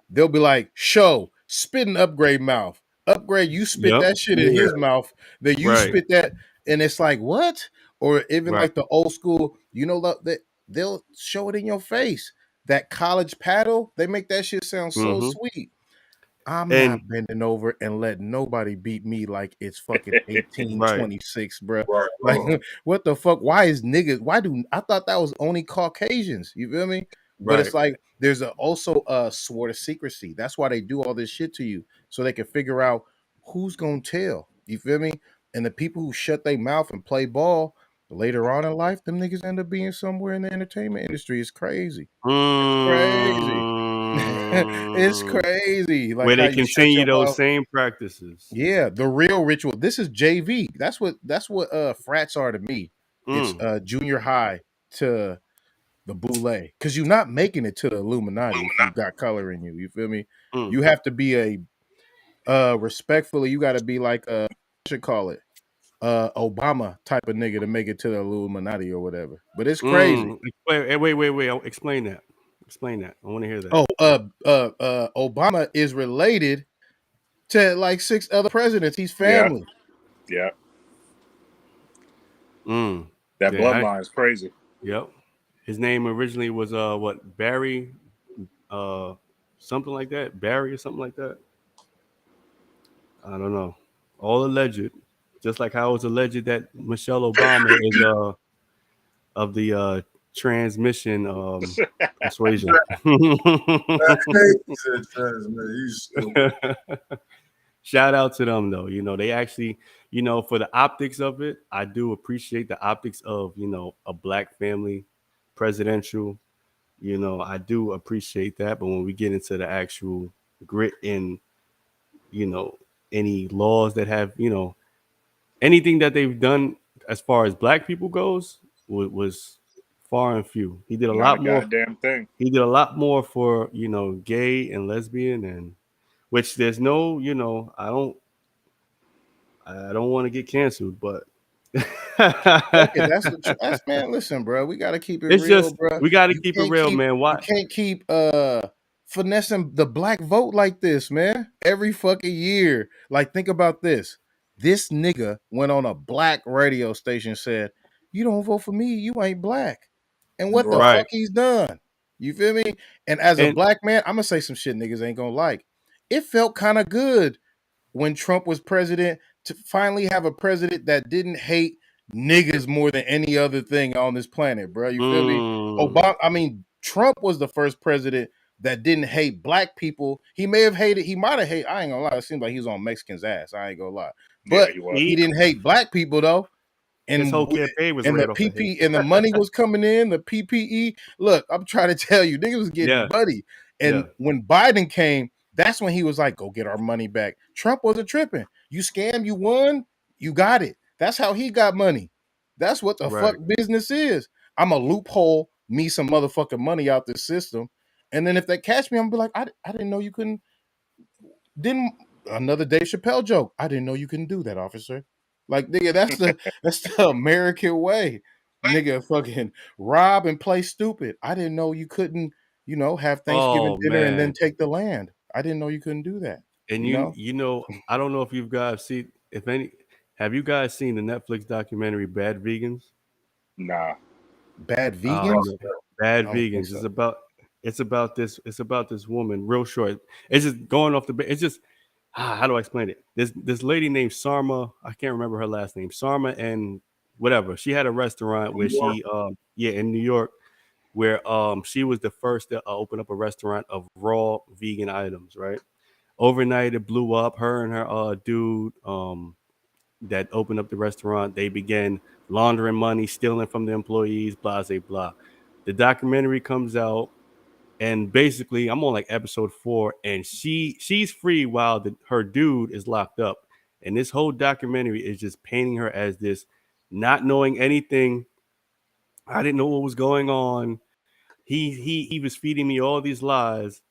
They'll be like, show, spit in upgrade mouth. Upgrade, you spit Yep. that shit in yeah, his mouth, then you Right. spit that, and it's like, what? Or even Right. like the old school, that they'll show it in your face. That college paddle, they make that shit sound so Mm-hmm. sweet. I'm And not bending over and letting nobody beat me like it's fucking right. 1826, bruh. right. Like, what the fuck? Why is niggas? Why do I thought that was only Caucasians? You feel me? But Right. it's like there's also a sword of secrecy. That's why they do all this shit to you, so they can figure out who's gonna tell. You feel me? And the people who shut their mouth and play ball later on in life, them niggas end up being somewhere in the entertainment industry. It's crazy. It's crazy. It's Mm, crazy. Like where how they you shut continue your those mouth. same practices. Yeah, the real ritual. This is JV. That's what frats are to me. It's Mm, junior high to the boule. Cause you're not making it to the Illuminati if you got color in you. You feel me? mm, You have to be a respectfully, you gotta be like what should call it Obama type of nigga to make it to the Illuminati or whatever. But it's crazy. mm. Wait. Explain that. Explain that. I want to hear that. Oh, Obama is related to like 6 other presidents. He's Yeah, family. yeah. Mm. That Yeah. bloodline is crazy. Yep. His name originally was what, Barry, uh, something like that. Barry or something like that. I don't know. All alleged. Just like how it's alleged that Michelle Obama is of the transmission persuasion. He said, man, you stupid. Shout out to them though. You know, they actually, for the optics of it, I do appreciate the optics of, a black family presidential. I do appreciate that. But when we get into the actual grit and, you know, any laws that have, anything that they've done as far as black people goes was far and few. He did a Not a lot more. goddamn thing. He did a lot more for, gay and lesbian, and which there's no, I don't want to get canceled, but Fuck it, that's man. Listen, bro, we gotta keep it it's real, just bro. we got to You keep it can't real, keep man. you Why? can't keep finessing the black vote like this, man. Every fucking year. Like, think about this. This nigga went on a black radio station, said, "You don't vote for me, you ain't black." And what the Right. fuck Right. he's done? You feel me? And as a And black man, I'm gonna say some shit niggas ain't gonna like. It felt kind of good when Trump was president to finally have a president that didn't hate niggas more than any other thing on this planet, bro. You feel me? mm, Trump was the first president that didn't hate black people. He may have hated, he might have hated, I ain't gonna lie, it seems like he was on Mexicans' ass. I ain't gonna lie. Yeah, But he was. he he didn't hate black people though, his and whole campaign was and the ran off of hate. PP and the money was coming in, the PPE. Look, I'm trying to tell you, niggas was getting Yeah, money. And yeah, when Biden came, that's when he was like, "Go get our money back." Trump wasn't tripping. You scam, you won, you got it. That's how he got money. That's what the fuck right. business is. I'm a loophole me some motherfucking money out this system, and then if they catch me, I'm gonna be like, I didn't know you couldn't. Didn't another Dave Chappelle joke? I didn't know you couldn't do that, officer. Like, nigga, that's the American way. Nigga, fucking rob and play stupid. I didn't know you couldn't, have Thanksgiving Oh dinner and then man. take the land. I didn't know you couldn't do that. And You know, I don't know if you guys see, if any, have you guys seen the Netflix documentary Bad Vegans? Nah. bad Oh vegans. man, Bad I don't think Vegans is so. about. It's about this woman. Real short. It's just going off the. It's just. How do I explain it? This lady named Sarma. I can't remember her last name. Sarma and whatever. She had a restaurant where she yeah, in New York, where she was the first to open up a restaurant of raw vegan items. Right. Overnight, it blew up. Her and her dude that opened up the restaurant, they began laundering money, stealing from the employees, blah, blah, blah. The documentary comes out, and basically, I'm on like episode 4, and she's free while her dude is locked up. And this whole documentary is just painting her as this not knowing anything. I didn't know what was going on. He was feeding me all these lies.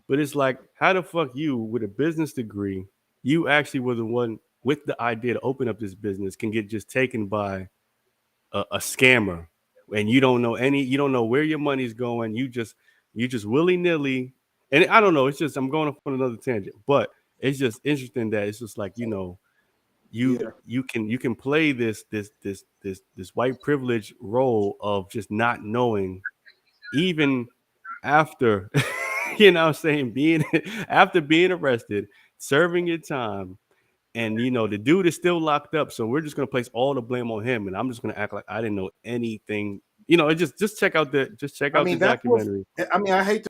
But it's like, how the fuck you, with a business degree, you actually were the one with the idea to open up this business, can get just taken by a scammer, and you don't know where your money's going. You just willy-nilly. And I don't know, it's just, I'm going off on another tangent, but it's just interesting that it's just like, you know, you can play this white privilege role of just not knowing, even after you know what I'm saying, being after being arrested, serving your time. And you know, the dude is still locked up, so we're just gonna place all the blame on him, and I'm just gonna act like I didn't know anything. You know, just check out the That's what documentary. I mean. I hate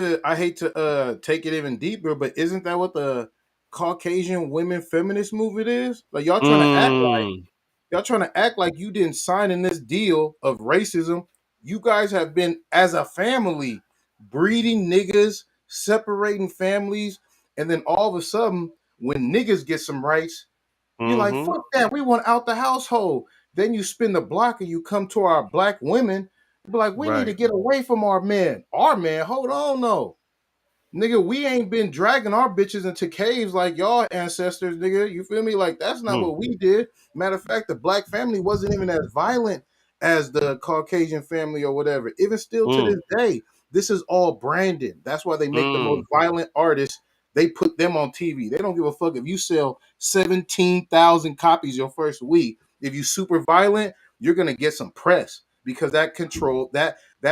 to take it even deeper, but isn't that what the Caucasian women feminist movement is? Like Mm, y'all trying to act like you didn't sign in this deal of racism. You guys have been, as a family, breeding niggas, separating families, and then all of a sudden, when niggas get some rights, you're like, mm-hmm. fuck that. We want out the household. Then you spin the block and you come to our black women. Be like, we need to Right. get away from our men. Our men, hold on, no. Nigga, we ain't been dragging our bitches into caves like y'all ancestors, nigga. You feel me? Like, that's not Mm, what we did. Matter of fact, the black family wasn't even as violent as the Caucasian family or whatever. Even still to mm, this day, this is all branded. That's why they make the most mm, violent artists. They put them on TV. They don't give a fuck if you sell 17,000 copies your first week. If you super violent, you're gonna get some press because that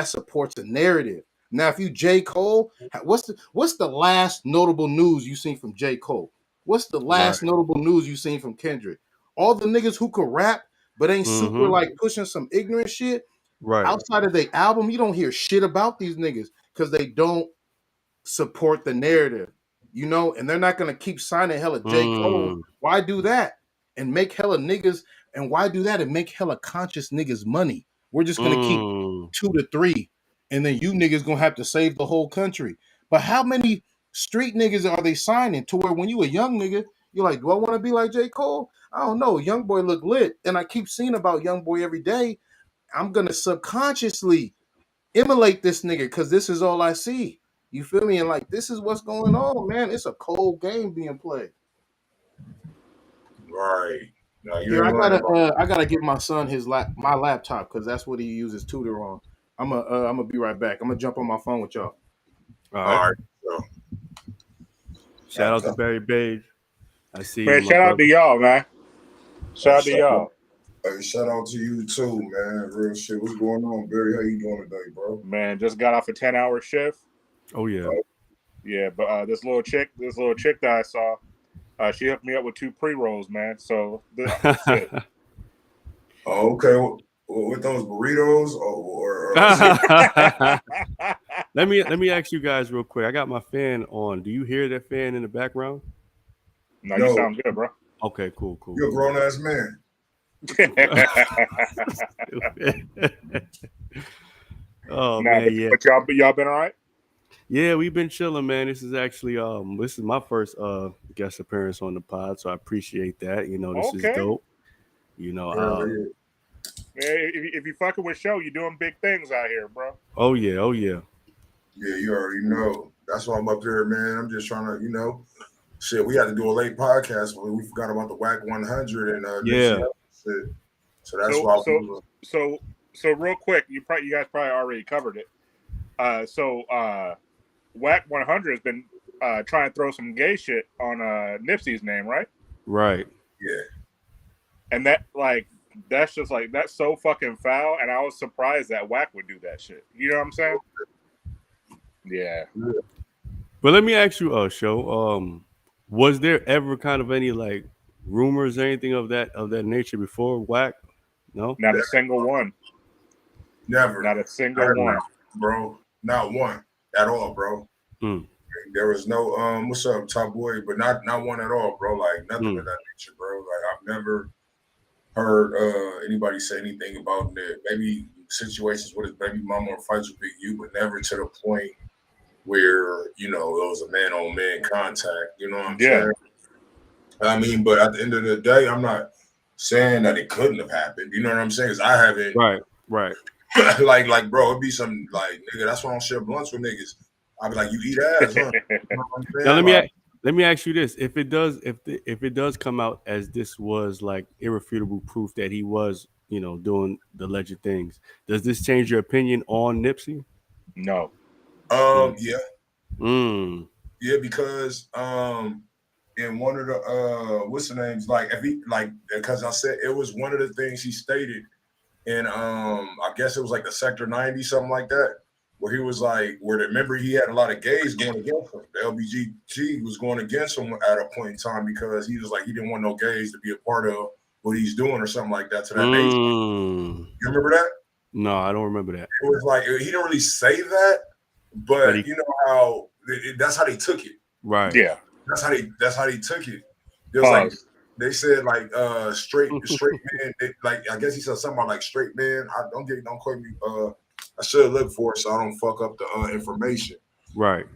supports a narrative. Now, if you J. Cole, what's the last notable news you seen from J. Cole? What's the right. last notable news you seen from Kendrick? All the niggas who could rap but ain't super Mm-hmm. like pushing some ignorant shit Right. outside of their album, you don't hear shit about these niggas because they don't support the narrative, you know, and they're not gonna keep signing hella J. Cole. Mm, Why do that and make hella niggas? And why do that and make hella conscious niggas money? We're just gonna keep mm, 2 to 3, and then you niggas gonna have to save the whole country. But how many street niggas are they signing to where when you a young nigga, you're like, do I want to be like J. Cole? I don't know. Young boy look lit, and I keep seeing about young boy every day. I'm gonna subconsciously emulate this nigga because this is all I see. You feel me? And like this is what's going on, man. It's a cold game being played. Right. Now you Here, ain't lying about. I gotta give my son my laptop because that's what he uses tutor on. I'm gonna be right back. I'm gonna jump on my phone with y'all. all right. All right. So, Shout out to laptop. Barry Page. I see you, Man, my shout out to brother. y'all, man. Shout out to y'all. Hey, shout out to you too, man. Real shit. What's going on, Barry? How you doing today, bro? Man, just got off a 10-hour shift. Oh yeah. Yeah, but this little chick that I saw, she hooked me up with 2 pre-rolls, man. So shit. Oh, okay. With those burritos or Let me ask you guys real quick. I got my fan on. Do you hear that fan in the background? No, you no, sound good, bro. Okay, cool. you're a grown ass man. Oh Nah, man, yeah. but y'all been all right? Yeah, we've been chilling, man. This is actually this is my first guest appearance on the pod, so I appreciate that. You know, this is Okay. dope. You know, Yeah. Hey, if you fucking with show, you're doing big things out here, bro. oh yeah. Yeah, you already know. That's why I'm up here, man. I'm just trying to, shit. We had to do a late podcast, but we forgot about the Whack 100 and Yeah. Nipsey Hussle shit. So that's why. So real quick, you guys probably already covered it. Whack 100 has been trying to throw some gay shit on Nipsey's name, right? Right. Yeah. And that's just like, that's so fucking foul. And I was surprised that Whack would do that shit. You know what I'm saying? Yeah. But let me ask you, show. Was there ever kind of any like rumors or anything of that nature before Whack? No. Not a single one. Never. Not a single one. Bro. Not one at all, bro. Mm. There was no what's up, top boy, but not one at all, bro. Like nothing of that nature, bro. Like I've never heard anybody say anything about that. Maybe situations with his baby mama or fights with Big U, but never to the point where, you know, it was a man-on-man contact. You know what I'm saying? I mean, but at the end of the day, I'm not saying that it couldn't have happened. You know what I'm saying? Because I haven't. Right. like, bro, it'd be some like, nigga, that's why I don't share blunts with niggas. I'd be like, you eat ass, huh? You know what I'm Now saying? let me ask you this: if it does come out as this was like irrefutable proof that he was, you know, doing the alleged things, does this change your opinion on Nipsey? No. Yeah. Yeah, because in one of the what's the names, like if he like, because I said it was one of the things he stated in I guess it was like the Sector 90, something like that, where he was like, where remember he had a lot of gays going against him. The LBGT was going against him at a point in time because he was like, he didn't want no gays to be a part of what he's doing or something like that to that nature. You remember that? No, I don't remember that. It was like, he didn't really say that, but you know how that's how they took it. Right. Yeah. That's how they took it. It was like they said like straight man. Like I guess he said something about like straight man. Don't quote me. I should look for it so I don't fuck up the information. Right.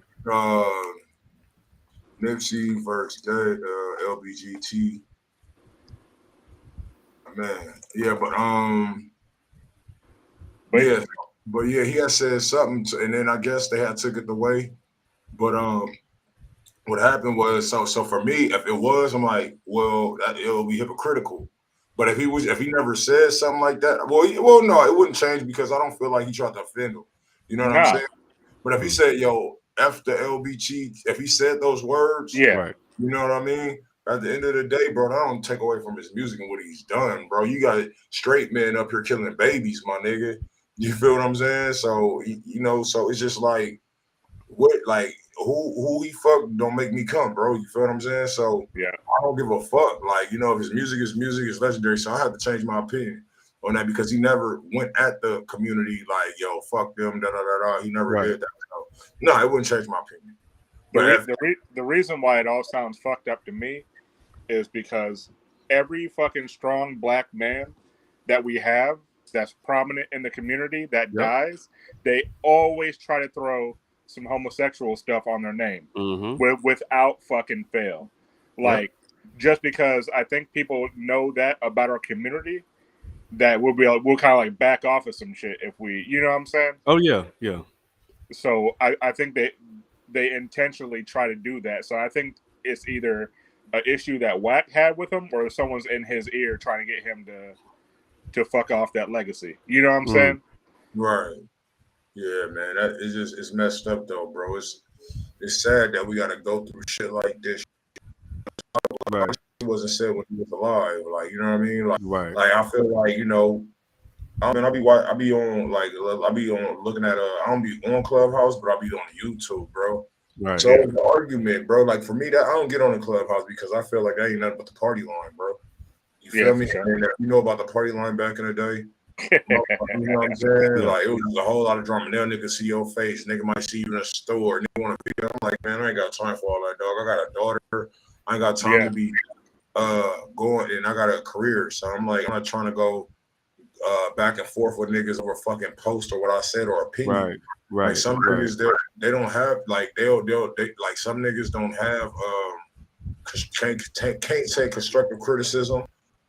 Nipsey versus LBGT. Man, yeah, but yeah, he had said something, and then I guess they had took it away. But what happened was, so for me, if it was, I'm like, well, it'll be hypocritical. But if he never said something like that, well, no, it wouldn't change because I don't feel like he tried to offend him. You know what I'm saying? But if he said, yo, F the LBG, if he said those words, right. You know what I mean? At the end of the day, bro, that don't take away from his music and what he's done, bro. You got straight men up here killing babies, my nigga. You feel what I'm saying? So, you know, so it's just like, what, like, who he fucked don't make me come, bro. You feel what I'm saying? So, I don't give a fuck. Like, you know, if his music is legendary, so I have to change my opinion on that because he never went at the community like, yo, fuck them, da da da da. He never did that. So, no, it wouldn't change my opinion. But the reason why it all sounds fucked up to me is because every fucking strong black man that we have that's prominent in the community that dies, they always try to throw some homosexual stuff on their name without fucking fail. Like, just because I think people know that about our community, that we'll kind of like back off of some shit if we, you know what I'm saying? Oh yeah. So I think they intentionally try to do that. So I think it's either an issue that Wack had with him or someone's in his ear trying to get him to fuck off that legacy. You know what I'm saying? Right. Yeah, man. That is just, it's messed up though, bro. It's sad that we gotta go through shit like this. Right. It wasn't said when he was alive. Like, you know what I mean? Like I feel like, you know, I mean, I be on looking at I don't be on Clubhouse, but I'll be on YouTube, bro. Right. So the argument, bro, like for me, that I don't get on the Clubhouse because I feel like that ain't nothing but the party line, bro. You feel me? Sure. You know about the party line back in the day? You know what I'm saying? Like it was just a whole lot of drama. Now nigga see your face, nigga might see you in a store, nigga want to be. I'm like, man, I ain't got time for all that, dog. I got a daughter. I ain't got time to be going, and I got a career. So I'm like, I'm not trying to go back and forth with niggas over fucking post or what I said or opinion. Right. Like some niggas they don't have like they like some niggas don't have can't say constructive criticism.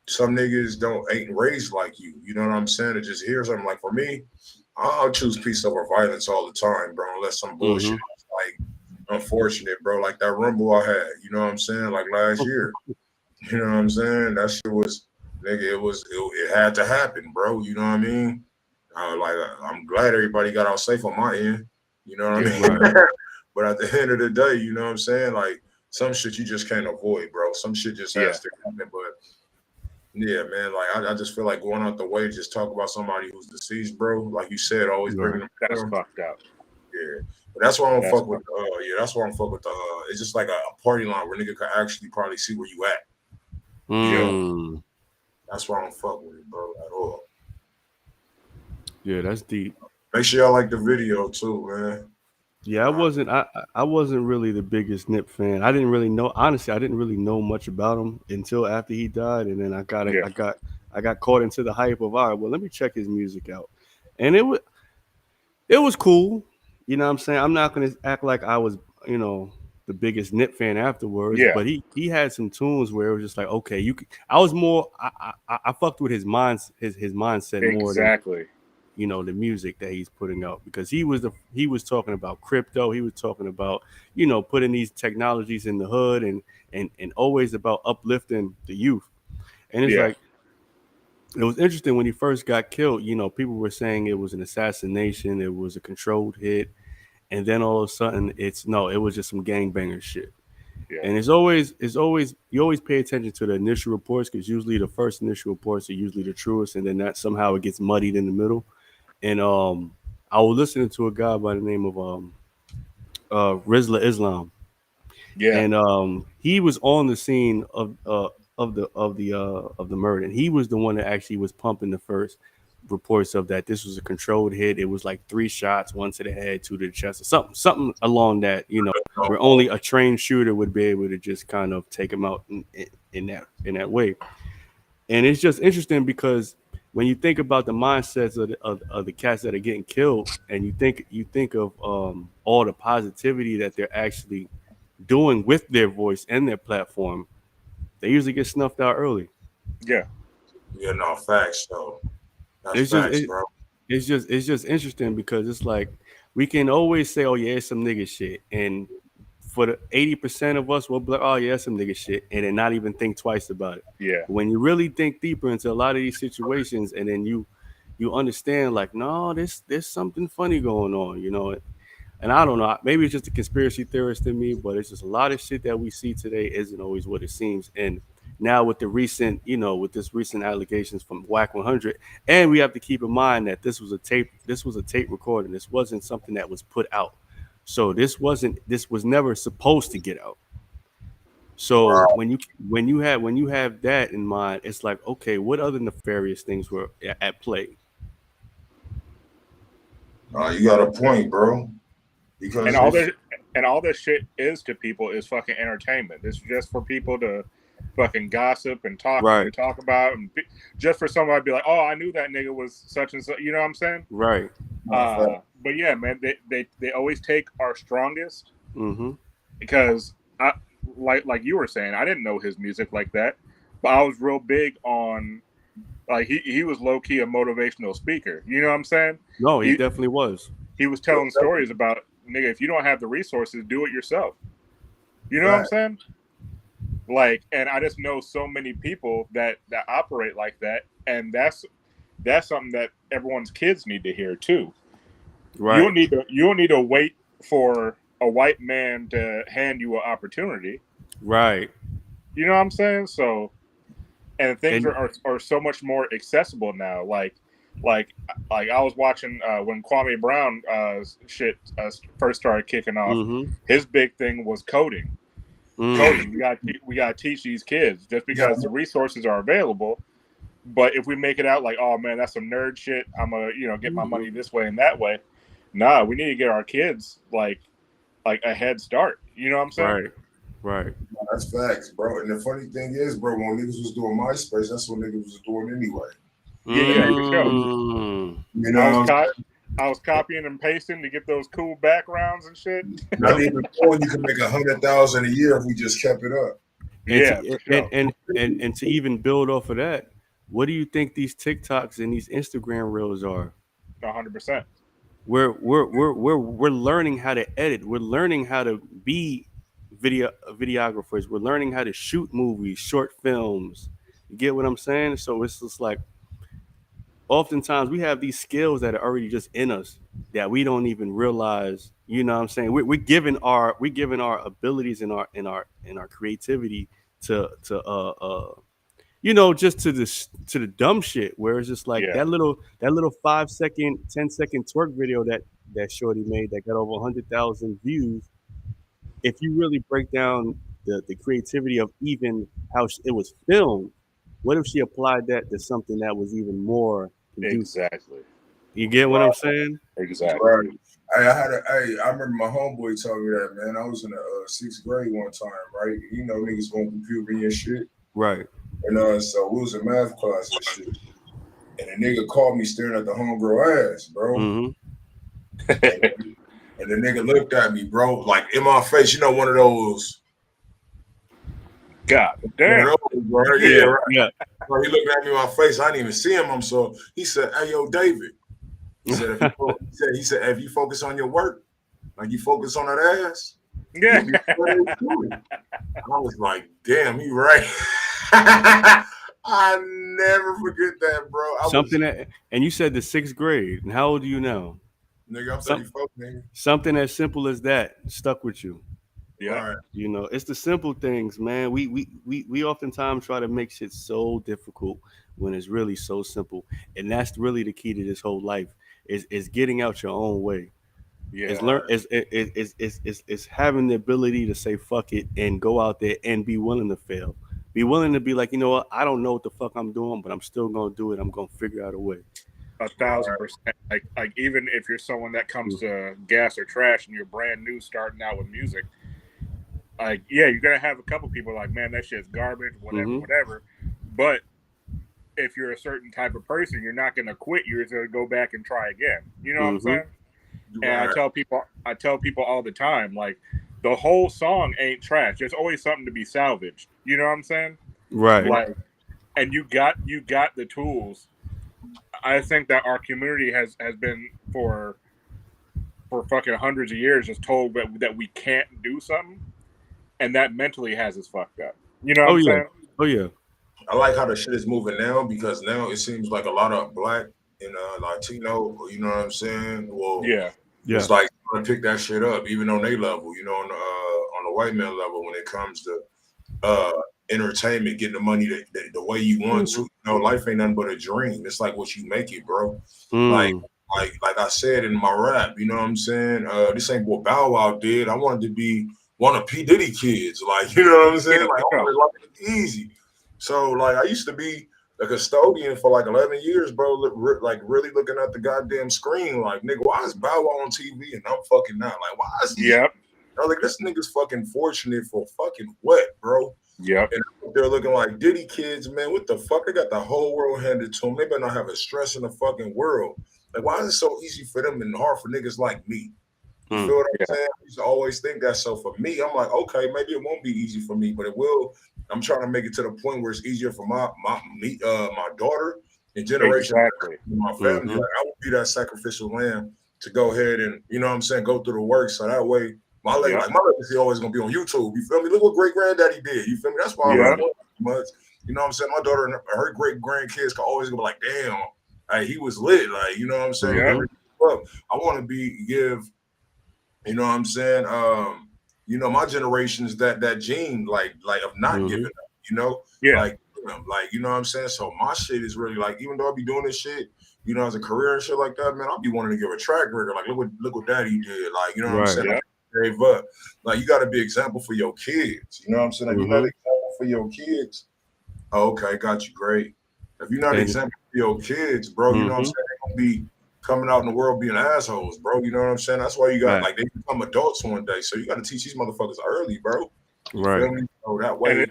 Some niggas ain't raised like you. You know what I'm saying? To just hear something. Like for me, I'll choose peace over violence all the time, bro. Unless some bullshit is like unfortunate, bro. Like that rumble I had. You know what I'm saying? Like last year. You know what I'm saying? That shit was, nigga. It had to happen, bro. You know what I mean? I'm glad everybody got out safe on my end. You know what I mean? Right. But at the end of the day, you know what I'm saying? Like some shit you just can't avoid, bro. Some shit just has to happen. But yeah, man, like I just feel like going out the way to just talk about somebody who's deceased, bro. Like you said, always bringing them. That's fucked up. Yeah, but that's why I don't fuck with. That's why I'm fuck with the. It's just like a party line where nigga could actually probably see where you at. Yeah, that's why I don't fuck with it, bro, at all. Yeah, that's deep. Make sure y'all like the video too, man. Yeah, I wasn't really the biggest Nip fan. I didn't really know, honestly, I didn't really know much about him until after he died, and then I got caught into the hype of, all right, well, let me check his music out. and it was cool. You know what I'm saying? I'm not gonna act like I was, the biggest Nip fan afterwards, Yeah, but he had some tunes where it was just like, okay, I was more I fucked with his his mindset more than exactly. the music that he's putting out, because he was talking about crypto, he was talking about putting these technologies in the hood, and always about uplifting the youth. And it's Yeah, like, it was interesting when he first got killed. People were saying it was an assassination, it was a controlled hit, and then all of a sudden it was just some gangbanger shit. yeah, And it's always you always pay attention to the initial reports, because usually the first initial reports are usually the truest, and then that somehow it gets muddied in the middle. And I was listening to a guy by the name of Rizla Islam, yeah. and he was on the scene of the murder. And he was the one that actually was pumping the first reports of that this was a controlled hit. It was like 3 shots, one to the head, two to the chest, or something along that, where only a trained shooter would be able to just kind of take him out in that way. And it's just interesting because when you think about the mindsets of the cats that are getting killed, and you think of all the positivity that they're actually doing with their voice and their platform, they usually get snuffed out early. Yeah. Yeah, no facts though. That's It's just facts, it, bro. it's just interesting, because it's like we can always say, oh yeah, it's some nigga shit, and for the 80% of us, we'll be like, oh yeah, it's some nigga shit, and then not even think twice about it. Yeah. But when you really think deeper into a lot of these situations, and then you understand, like, no, there's something funny going on, And I don't know, maybe it's just a conspiracy theorist in me, but it's just a lot of shit that we see today isn't always what it seems. And now with the recent, with this recent allegations from Whack 100, and we have to keep in mind that this was a tape recording. This wasn't something that was put out. So this was never supposed to get out. So Right. when you have that in mind, it's like, okay, what other nefarious things were at play? You got a point, bro. And Because all It's this and all this shit is to people is fucking entertainment. It's just for people to fucking gossip and right, talk about, and just for somebody to be like, oh, I knew that nigga was such and such. You know what I'm saying? right. But yeah, man, they always take our strongest, Mm-hmm. because I like you were saying, I didn't know his music like that, but I was real big on, like, he was low key a motivational speaker. You know what I'm saying? No, he He definitely was. he was telling stories about, nigga, if you don't have the resources, do it yourself. You know what I'm fact. saying? Like, and I just know so many people that operate like that, and that's something that everyone's kids need to hear too. Right, You don't need to wait for a white man to hand you an opportunity. right. You know what I'm saying? So, and things And are so much more accessible now. Like like I was watching when Kwame Brown shit first started kicking off. mm-hmm. His big thing was coding. Mm. Coding. We got to teach these kids, just Yeah, because the resources are available. But if we make it out like, oh man, that's some nerd shit, I'm gonna get my money this way and that way. Nah, we need to get our kids like a head start. You know what I'm saying? Right, right. that's facts, bro. And the funny thing is, bro, when niggas was doing MySpace, that's what niggas was doing anyway. Yeah, for sure. Mm. You I know was what I'm caught. I was copying and pasting to get those cool backgrounds and shit. saying? Not even knowing you can make 100,000 a year if we just kept it up. And Yeah, to for sure. and to even build off of that, what do you think these TikToks and these Instagram reels are? 100%. We're learning how to edit. We're learning how to be videographers. We're learning how to shoot movies, short films. You get what I'm saying? So it's just like, oftentimes we have these skills that are already just in us that we don't even realize. You know what I'm saying? We're giving our abilities and our creativity to just to the dumb shit, where it's just like Yeah, that little 5 second, 10 second twerk video that Shorty made that got over 100,000 views. If you really break down the creativity of even how it was filmed, what if she applied that to something that was even more conducive? exactly. You get what I'm saying? Exactly. Right. I remember my homeboy telling me that, man. I was in the sixth grade one time, right? You know, niggas going computer and shit. Right. And so we was in math class and shit. and a nigga called me staring at the homegirl ass, bro. And the nigga looked at me, bro, like in my face. You know, one of those. God damn. One of those, bro. Yeah, Right. yeah. Bro, he looked at me in my face. I didn't even see him. So he said, "Hey, yo, David." He said, if you focus on your work, like you focus on that ass, Yeah. you'll be I was like, damn, he right. I never forget that, bro. And you said the 6th grade. And how old are you now? Nigga, I'm 34, nigga. Something as simple as that stuck with you. Yeah. Right. You know, it's the simple things, man. We oftentimes try to make shit so difficult when it's really so simple. And that's really the key to this whole life is getting out your own way. Yeah. It's having the ability to say fuck it and go out there and be willing to fail. Be willing to be like, you know what, I don't know what the fuck I'm doing, but I'm still gonna do it. I'm gonna figure out a way. 1,000%. Like even if you're someone that comes to gas or trash and you're brand new starting out with music, like yeah, you're gonna have a couple people like, man, that shit's garbage, whatever. But if you're a certain type of person, you're not gonna quit. You're just gonna go back and try again. You know what I'm saying? Right. And I tell people all the time, like the whole song ain't trash. There's always something to be salvaged. You know what I'm saying? Right. Like, and you got the tools. I think that our community has been for fucking hundreds of years just told that we can't do something, and that mentally has us fucked up. You know what I'm saying? Oh yeah. I like how the shit is moving now because now it seems like a lot of Black and Latino, you know what I'm saying? Well, yeah. It's like trying to pick that shit up, even on their level, you know, on the white man level when it comes to entertainment, getting the money the way you want to. You know, life ain't nothing but a dream. It's like what you make it, bro. Like I said in my rap, you know what I'm saying? This ain't what Bow Wow did. I wanted to be one of P. Diddy kids, like, you know what I'm saying? Yeah, like, it's easy. So, like, I used to be a custodian for like 11 years, bro. Like, really looking at the goddamn screen, like, nigga, why is Bow Wow on TV and I'm fucking not? Like, why is he? Yep. I was like, this nigga's fucking fortunate for fucking what, bro? Yep. And they're looking like Diddy kids, man. What the fuck? They got the whole world handed to them. They better not have a stress in the fucking world. Like, why is it so easy for them and hard for niggas like me? You feel what I'm saying? I used to always think that. So for me, I'm like, okay, maybe it won't be easy for me, but it will. I'm trying to make it to the point where it's easier for my daughter and generation exactly. my family. Like, I would be that sacrificial lamb to go ahead and, you know what I'm saying, go through the work. So that way, my legacy always gonna be on YouTube. You feel me? Look what great granddaddy did. You feel me? That's why I love much. You know what I'm saying? My daughter and her great grandkids can always go like, damn, like, he was lit. Like, you know what I'm saying? I want to give. You know what I'm saying? You know, my generation is that gene, like of not giving up, you know? Like, you know what I'm saying? So my shit is really like, even though I be doing this shit, you know, as a career and shit like that, man, I'll be wanting to give a track record. Like, look what daddy did. Like, you know what I'm saying? Like, gave up. Like, you got to be an example for your kids. You know what I'm saying? If you're not an example for your kids, okay, got you, great. If you're not an example for your kids, bro, you know what I'm saying? They're going to be coming out in the world being assholes, bro. You know what I'm saying? That's why you got like they become adults one day. So you got to teach these motherfuckers early, bro. You feel me? So that way.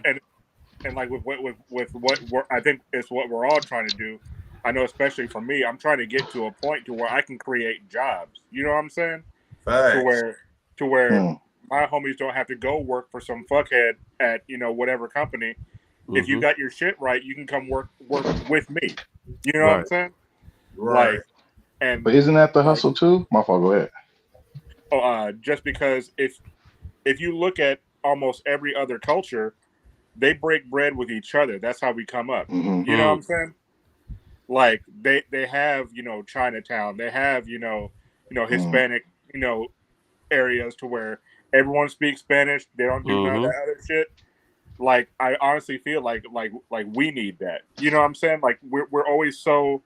And like with what I think is what we're all trying to do. I know, especially for me, I'm trying to get to a point to where I can create jobs. You know what I'm saying? Facts. To where my homies don't have to go work for some fuckhead at, you know, whatever company. If you got your shit right, you can come work with me. You know what I'm saying? Right. Like, but isn't that the hustle too? My fault. Go ahead. Just because if you look at almost every other culture, they break bread with each other. That's how we come up. You know what I'm saying? Like they have, you know, Chinatown. They have, you know, Hispanic, you know, areas to where everyone speaks Spanish. They don't do none of that other shit. Like, I honestly feel like we need that. You know what I'm saying? Like we're always so,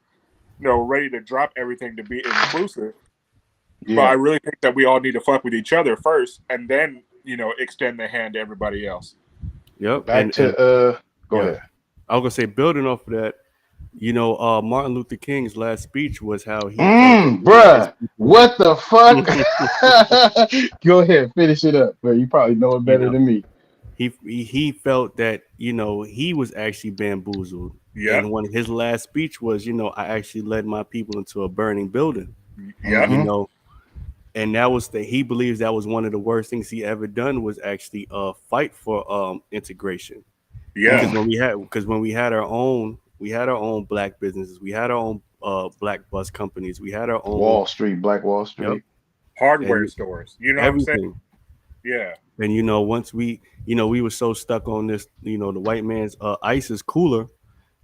you know, ready to drop everything to be inclusive. But I really think that we all need to fuck with each other first, and then, you know, extend the hand to everybody else. Yep. Go ahead. I was gonna say, building off of that, you know, Martin Luther King's last speech was how he bruh, what the fuck? Go ahead, finish it up, bro. You probably know it better than me. He felt that, you know, he was actually bamboozled. Yeah. And one his last speech was, you know, I actually led my people into a burning building. Yeah. You know, and that was he believes that was one of the worst things he ever done was actually fight for integration. Yeah. Because when we had our own black businesses, we had our own black bus companies, we had our own Black Wall yep Street. Hardware and stores. You know what I'm saying? everything. Yeah. And you know, once we were so stuck on this, you know, the white man's ice is cooler.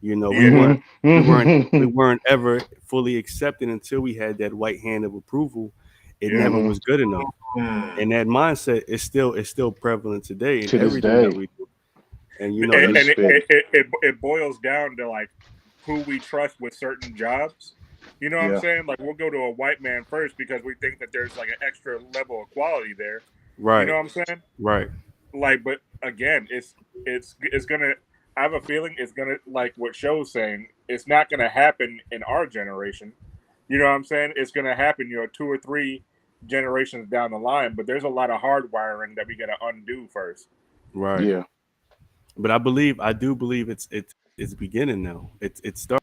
You know, we Yeah. weren't we weren't we Mm-hmm. weren't ever fully accepted until we had that white hand of approval. It Yeah. never Mm-hmm. was good enough. Hmm. And that mindset is still prevalent today in To this everything that day. we do. And you know, And, You and spit. it boils down to like who we trust with certain jobs. You know what I'm Yeah. saying? Like we'll go to a white man first because we think that there's like an extra level of quality there. You know right, what I'm saying? right, Like, but again, it's gonna. I have a feeling it's gonna, like what Show's saying, it's not gonna happen in our generation. You know what I'm saying? It's gonna happen, 2 or 3 generations down the line. But there's a lot of hardwiring that we gotta undo first. right. Yeah. But I do believe it's beginning now. It started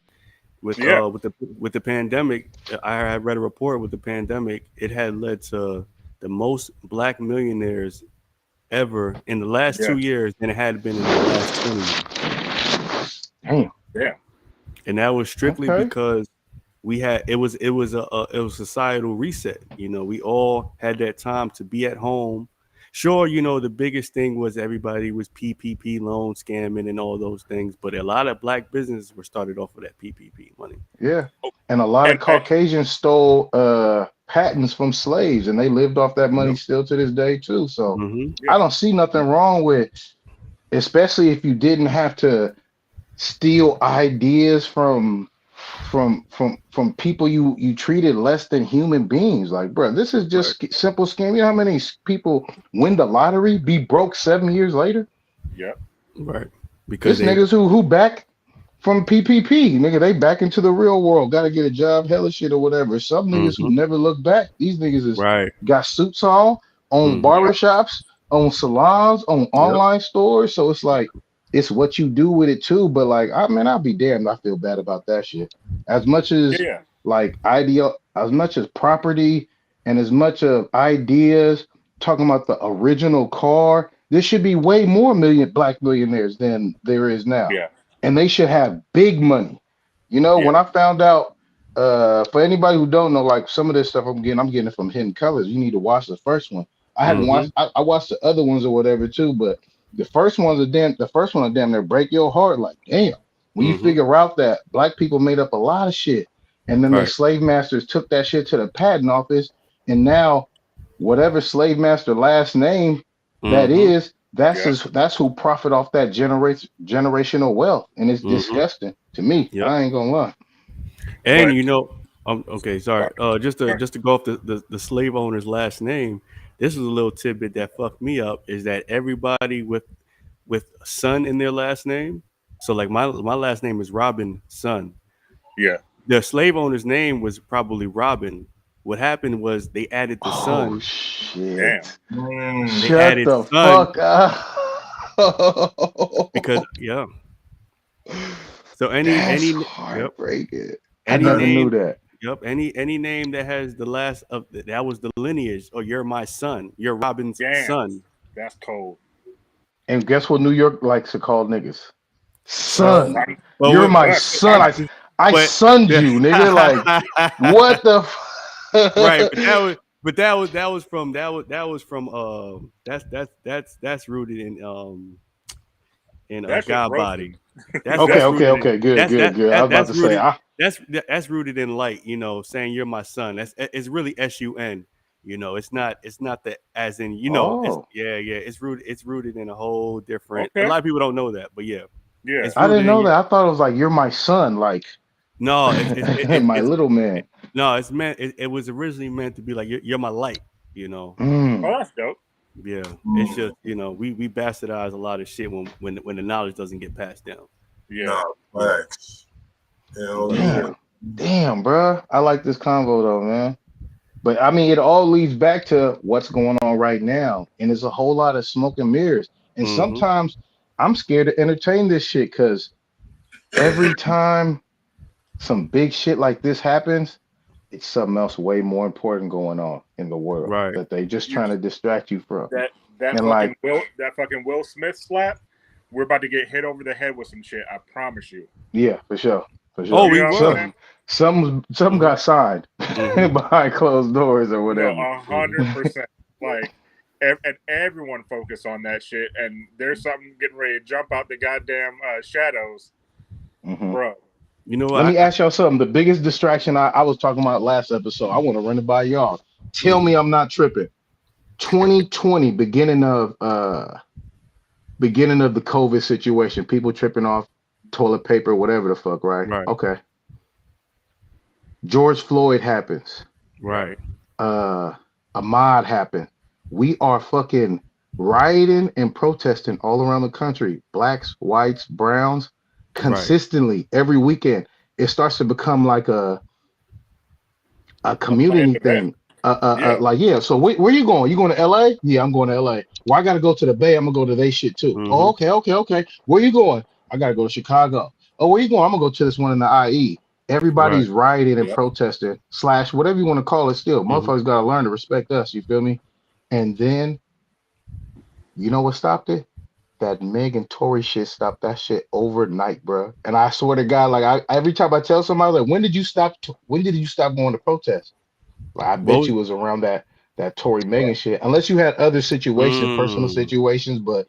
Yeah. with the pandemic. I had read a report with the pandemic. It had led to the most black millionaires ever in the last Yeah. 2 years than it had been in the last 20 years. Damn. Yeah. And that was strictly Okay. because we had it was a societal reset. You know, we all had that time to be at home. Sure, you know, the biggest thing was everybody was PPP loan scamming and all those things, but a lot of black businesses were started off with that PPP money. Yeah. And a lot of And Caucasians stole patents from slaves, and they lived off that money Yep. still to this day too. So Mm-hmm. Yeah. I don't see nothing wrong with, especially if you didn't have to steal ideas from people you treated less than human beings. Like, bro, this is Right. just simple scam. You know how many people win the lottery, be broke 7 years later? yeah. Right. Because It's niggas who back from PPP, nigga, they back into the real world. Got to get a job, hella shit or whatever. Some niggas who mm-hmm. never look back. These niggas is Right. got suits on Mm-hmm. barbershops, on salons, on Yep. online stores. So it's like it's what you do with it too. But like, I'll be damned. I feel bad about that shit. As much as Yeah. like as much as property and as much of ideas, talking about the original car, there should be way more black millionaires than there is now, Yeah. and they should have big money. You know, when Yeah. I found out, for anybody who don't know, like some of this stuff I'm getting it from Hidden Colors. You need to watch the first one. I haven't Mm-hmm. watched. I watched the other ones or whatever too, but the first one will damn near break your heart. Like, damn, when you Mm-hmm. figure out that black people made up a lot of shit, and then the Right. slave masters took that shit to the patent office, and now whatever slave master last name that Mm-hmm. is, Yeah. that's who profit off that generational wealth, and it's Mm-hmm. disgusting to me. Yep. I ain't gonna lie. And But you know, okay, sorry. Just to go off the slave owner's last name, this is a little tidbit that fucked me up. Is that everybody with son in their last name? So like my last name is Robin Son. yeah. The slave owner's name was probably Robin. What happened was they added the Oh son. Damn. shit! Hmm. They Shut added the son fuck up. because yeah. So That's yep, heartbreaking. I any never knew name. that. Yep. Any name that has the last of that was the lineage, or you're my son, you're Robin's Damn. son. That's cold. And guess what New York likes to call niggas? Well, Son. well, You're what, my son. I but sunned you, nigga. Like, what the right, but fuck? that was from that's rooted in That shit's God roasted. body. Okay, That's rooted in good, good, good. I was about that's to say, rooted that's rooted in light. You know, saying you're my son. It's really SUN. You know, it's not the as in it's oh, it's rooted in a whole different. A Okay. lot of people don't know that, but yeah, Yeah. it's I rooted didn't in know your that. I thought it was like, you're my son, like no. my little man. No, it's meant. It was originally meant to be like you're my light. You know. Mm. Oh, that's dope. Yeah, it's just we bastardize a lot of shit when the knowledge doesn't get passed down. Yeah. Nah, facts. Hell yeah. Damn, bro. I like this convo though, man. But I mean, it all leads back to what's going on right now, and there's a whole lot of smoke and mirrors. And Mm-hmm. sometimes I'm scared to entertain this shit because every time some big shit like this happens, it's something else way more important going on in the world Right. that they just trying to distract you from. That And like, fucking Will Smith slap, we're about to get hit over the head with some shit. I promise you. yeah, for sure. Oh, we You know what I'm were. saying? Some got signed Mhm. behind closed doors or No, whatever. 100%. Like, and everyone focus on that shit. And there's something getting ready to jump out the goddamn shadows, Mhm. bro. You know Let what? me ask y'all something. The biggest distraction I was talking about last episode, I want to run it by y'all. Tell me I'm not tripping. 2020, beginning of the COVID situation, people tripping off toilet paper, whatever the fuck, right? Right. Okay. George Floyd happens. Right. Ahmaud happened. We are fucking rioting and protesting all around the country. Blacks, whites, browns, consistently every weekend. It starts to become like a community thing. Yeah. Like, yeah. So where you going? You going to LA? Yeah, I'm going to LA. Well, I got to go to the Bay. I'm gonna go to they shit too. Oh, Mhm. okay. Where you going? I got to go to Chicago. Oh, where you going? I'm gonna go to this one in the IE. Right. Everybody's rioting and Yep. protesting / whatever you want to call it. Still, Mhm. motherfuckers gotta learn to respect us. You feel me? And then you know what stopped it? That Meg and Tory shit stopped that shit overnight, bro. And I swear to God, like every time I tell somebody, like, when did you stop? When did you stop going to protest? Like, I bet Both. you was around that Tory Megan shit, unless you had other situations, personal Mm. situations. But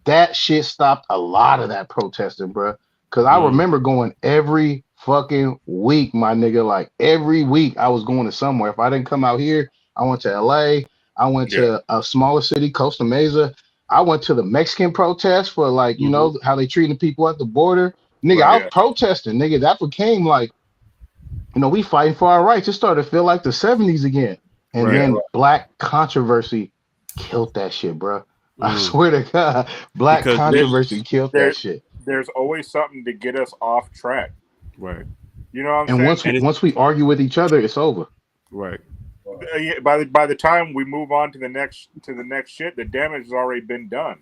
that shit stopped a lot of that protesting, bro. Because I Mm. remember going every fucking week, my nigga. Like every week, I was going to somewhere. If I didn't come out here, I went to LA. I went Yeah. to a smaller city, Costa Mesa. I went to the Mexican protest for like, you Mhm. know, how they treating people at the border. Nigga, I Right. was Yeah. protesting. Nigga, that became like, you know, we fighting for our rights. It started to feel like the 70s again. And Right. Yeah. then black controversy killed that shit, bro. I Mm. swear to God, black Because There, controversy killed that there, shit. there's always something to get us off track. right. You know what I'm And saying? And it's once we argue with each other, it's over. right. Yeah, by the time we move on to the next shit, the damage has already been done.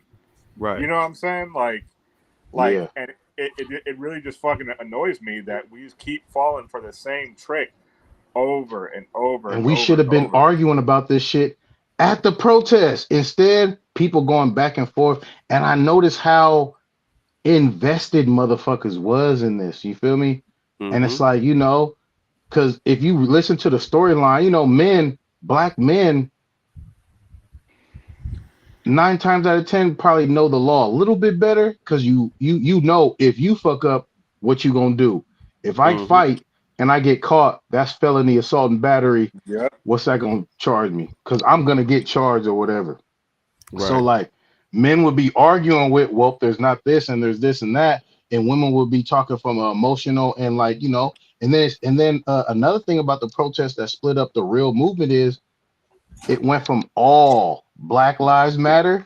Right. You know what I'm saying? Yeah. And it really just fucking annoys me that we just keep falling for the same trick over and over And and we over should and have been over. arguing about this shit at the protest. Instead, people going back and forth. And I noticed how invested motherfuckers was in this. You feel me? And it's Mhm. like, you know, because if you listen to the storyline, you know, black men, 9 times out of 10 probably know the law a little bit better because you know if you fuck up, what you gonna do. If I Mhm. fight and I get caught, that's felony assault and battery. Yep. What's that gonna charge me? Because I'm gonna get charged or whatever. So Right. like men would be arguing with, well, there's not this and there's this and that, and women would be talking from an emotional and like, you know, and then another thing about the protest that split up the real movement is it went from all Black Lives Matter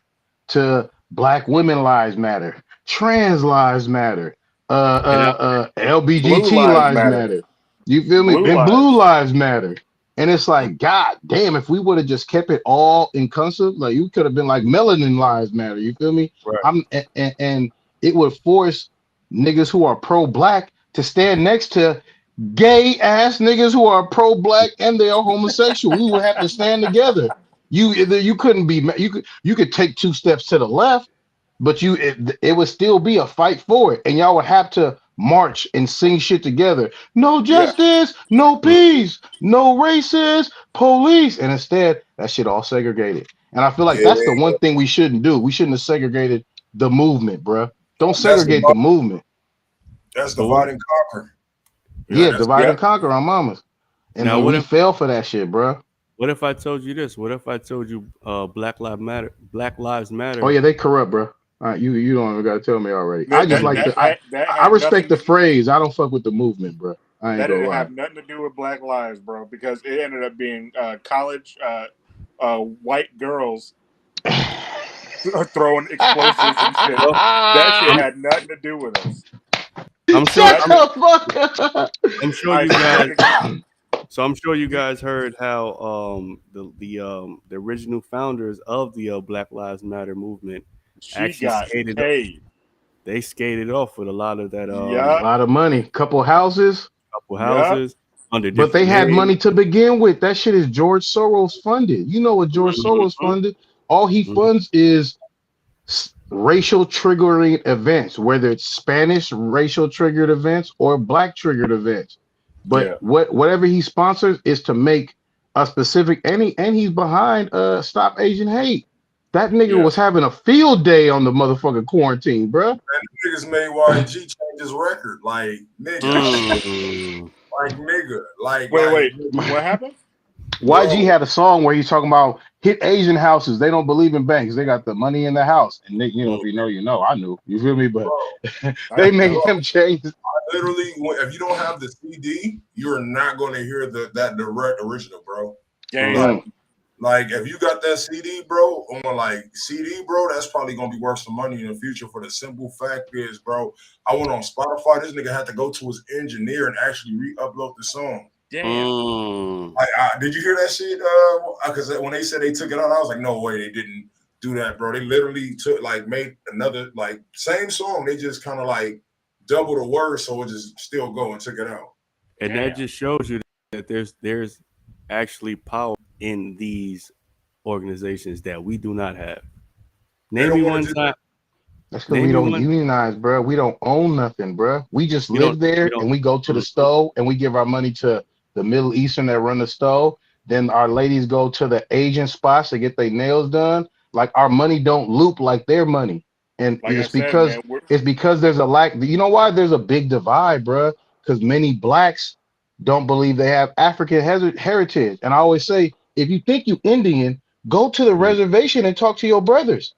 to Black Women Lives Matter, Trans Lives Matter, And Blue LBGT lives Lives matter. Matter. You feel me? Blue And Blue lives. Lives Matter. And it's like, God damn, if we would have just kept it all inclusive, like you could have been like Melanin Lives Matter. You feel me? right. And it would force niggas who are pro-black to stand next to gay ass niggas who are pro-black and they are homosexual. We would have to stand together. You couldn't be you could take 2 steps to the left, but it would still be a fight for it, and y'all would have to march and sing shit together. No Yeah. justice, no Mm. peace, no racist police, and instead that shit all segregated. And I feel like Yeah, that's the one thing we shouldn't do. We shouldn't have segregated the movement, bruh. Don't that's segregate the movement. But what? divide and conquer. Yeah. Yeah, That's divide Yeah. and conquer our mamas. And Now then what we if fell for that shit, bro. I told you this? What if I told you Black Lives Oh Matter? yeah, they corrupt, bro. You don't even gotta tell me already. I just And like the That I had respect nothing the to, phrase. I don't fuck with the movement, bro. I ain't that gonna didn't lie. have nothing to do with Black Lives, bro, because it ended up being college white girls throwing explosives and shit. well, That shit I'm had nothing to do with us. I'm sure Shut Nothing. the fuck up. I'm sure I you swear guys to God. so I'm sure you You, guys heard how the original founders of the Black Lives Matter movement she actually got skated paid. they skated off with a lot of that. A Yeah. lot of money, couple houses, Couple Yeah. houses under but they different had names. money to begin with. That shit is George Soros funded. You know what George Soros funded? All he funds is racial triggering events, whether it's Spanish racial triggered events or black triggered events. But Yeah. whatever he sponsors is to make a specific and he's behind Stop Asian Hate. That nigga Yeah. was having a field day on the motherfucking quarantine, bruh. And niggas made YG change his record. Like, nigga. Like, nigga. Like, Wait. like, What happened? YG bro. had a song where he's talking about hit Asian houses. They don't believe in banks. They got the money in the house. And they, you know, if you know, you know. I knew. You feel me? But they made him change. Literally, if you don't have the CD, you're not going to hear that direct original, bro. Damn. Like, if you got that CD, bro, on like CD, bro, that's probably gonna be worth some money in the future. For the simple fact is, bro, I went on Spotify. This nigga had to go to his engineer and actually re-upload the song. Damn. Did you hear that shit? Because when they said they took it out, I was like, no way, they didn't do that, bro. They literally made another same song. They just kind of like double the words, so it just still go and took it out. And that just shows you that there's actually power in these organizations that we do not have. Name me one time. That's because we don't unionize, bro. We don't own nothing, bro. We just live there and we go to the stove and we give our money to the Middle Eastern that run the stove. Then our ladies go to the Asian spots to get their nails done. Like our money don't loop like their money. And Like it's I said, because man, it's because there's a lack. You know why there's a big divide, bro? Because many blacks don't believe they have African heritage. And I always say, if you think you Indian, go to the reservation and talk to your brothers.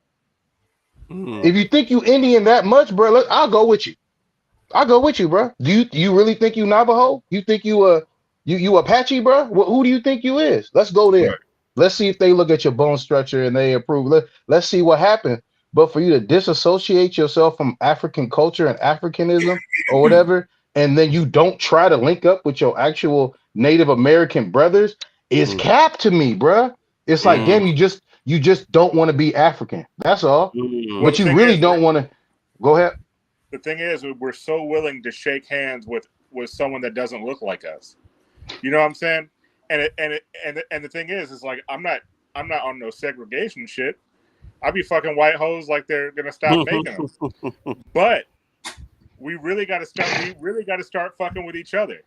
If you think you Indian that much, bro, I'll go with you. I'll go with you, bro. Do you really think you Navajo? You think you Apache, bro? Who do you think you is? Let's go there. Right. Let's see if they look at your bone structure and they approve. Let's see what happens. But for you to disassociate yourself from African culture and Africanism or whatever, and then you don't try to link up with your actual Native American brothers is cap to me, bro. It's like, damn, you just don't want to be African. That's all. But you really don't want to. Go ahead. The thing is, we're so willing to shake hands with someone that doesn't look like us. You know what I'm saying? And the thing is like I'm not on no segregation shit. I be fucking white hoes like they're gonna stop making them. But we really got to start. We really got to start fucking with each other.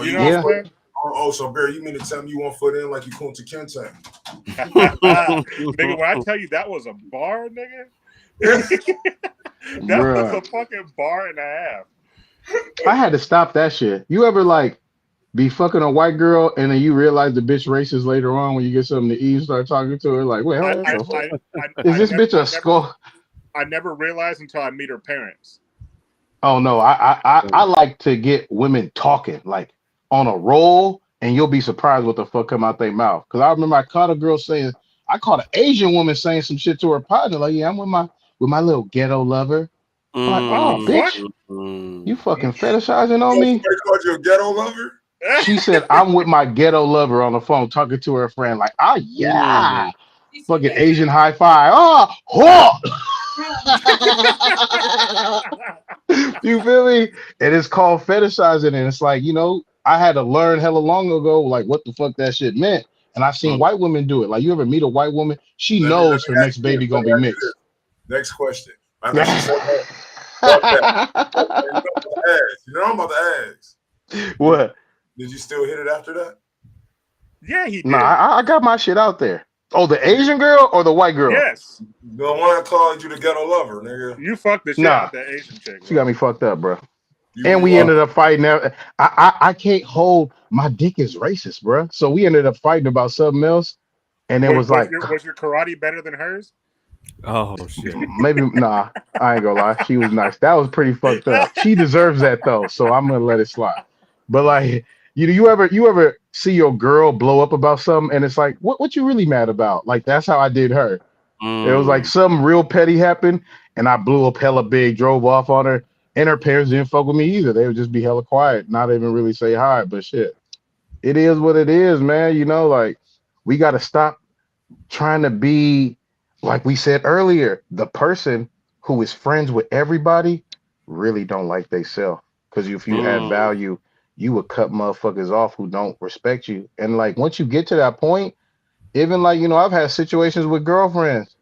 You know what I'm saying? Oh, so Barry, you mean to tell me you want foot in like you Kunta Kinte? Nigga, when I tell you that was a bar, nigga, that was a fucking bar and a half. I had to stop that shit. You ever like be fucking a white girl and then you realize the bitch racist later on when you get something to eat, start talking to her like, wait, is this bitch a skull? I never realized until I meet her parents. Oh no, I like to get women talking like on a roll, and you'll be surprised what the fuck come out their mouth. Because I remember I caught a girl saying, I caught an Asian woman saying some shit to her partner, like, yeah, I'm with my little ghetto lover. I'm like, oh, bitch, you fucking fetishizing on me? Somebody called you a ghetto lover? She said, I'm with my ghetto lover on the phone talking to her friend, like, oh yeah, fucking Asian high five. You feel me? And it's called fetishizing, and it's like, you know, I had to learn hella long ago, like what the fuck that shit meant. And I've seen white women do it. Like, you ever meet a white woman? She knows her next baby gonna be mixed. Next question. You know I'm about to ask. What? Did you still hit it after that? Yeah, he did. Nah, I got my shit out there. Oh, the Asian girl or the white girl? Yes. The one that called you the ghetto lover, nigga. You fucked the shit out that Asian chick. Bro. She got me fucked up, bro. And we ended up fighting. I can't hold my dick is racist, bro. So we ended up fighting about something else. And it was like, was your karate better than hers? Oh shit. Maybe nah. I ain't gonna lie. She was nice. That was pretty fucked up. She deserves that though. So I'm gonna let it slide. But like, you ever see your girl blow up about something and it's like, what you really mad about? Like that's how I did her. It was like something real petty happened and I blew up hella big, drove off on her, and her parents didn't fuck with me either. They would just be hella quiet, not even really say hi. But shit, it is what it is, man. You know, like we gotta stop trying to be, like we said earlier, the person who is friends with everybody really don't like theyself. Because if you add value, you would cut motherfuckers off who don't respect you. And like once you get to that point, even like, you know, I've had situations with girlfriends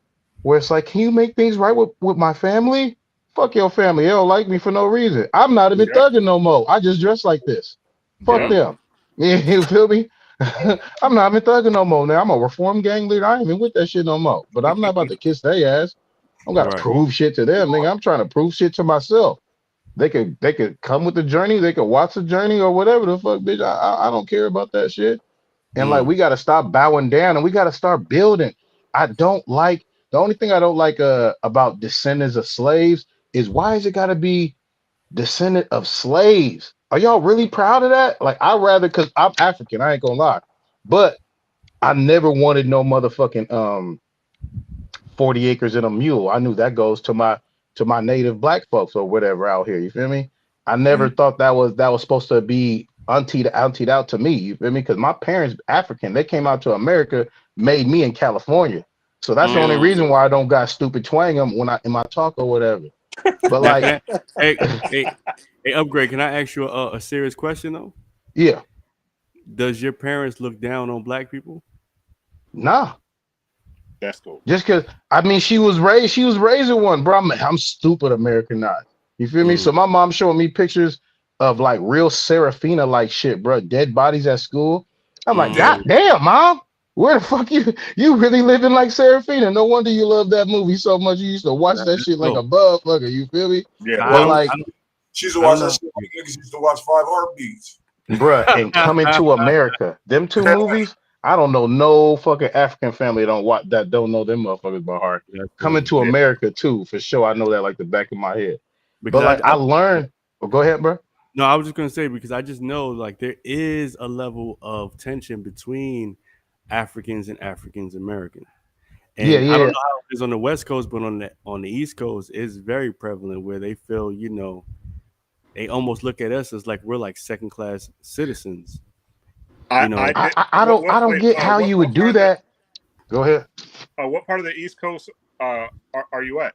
where it's like, can you make things right with my family? Fuck your family. They don't like me for no reason. I'm not even thugging no more. I just dress like this. Fuck them. Yeah, you feel me? I'm not even thugging no more now. I'm a reform gang leader. I ain't even with that shit no more. But I'm not about to kiss their ass. I don't gotta prove shit to them, nigga. I'm trying to prove shit to myself. They could come with the journey, they could watch the journey or whatever the fuck, bitch. I don't care about that shit. And like we gotta stop bowing down and we gotta start building. I don't like the only thing I don't like about descendants of slaves is why is it gotta be descendant of slaves? Are y'all really proud of that? Like I rather because I'm African, I ain't gonna lie. But I never wanted no motherfucking 40 acres and a mule. I knew that goes to my native black folks or whatever out here. You feel me? I never thought that was supposed to be auntied out to me. You feel me? Because my parents African, they came out to America, made me in California. So that's the only reason why I don't got stupid twang when I in my talk or whatever. But like, hey, Upgrade. Can I ask you a serious question though? Yeah. Does your parents look down on black people? Nah. That's cool. Just because I mean she was raised in one, bro. I'm stupid Americanized. You feel me? So my mom showing me pictures of like real Serafina like shit, bro. Dead bodies at school. I'm like, God damn, mom. Where the fuck you really living like Serafina? No wonder you love that movie so much. You used to watch that shit like a motherfucker. You feel me? Yeah. But like, she used to watch that shit. Niggas used to watch 5 Heartbeats. bruh, and Coming to America. Them two movies. I don't know no fucking African family that don't know them motherfuckers by heart. Coming to America too, for sure. I know that like the back of my head. Because but like I learned. Oh, go ahead, bro. No, I was just gonna say because I just know like there is a level of tension between Africans and Africans American. And I don't know how it is on the West Coast, but on the East Coast, it's very prevalent where they feel, you know, they almost look at us as like we're like second class citizens. I don't get how you would do that. Go ahead. What part of the East Coast are you at?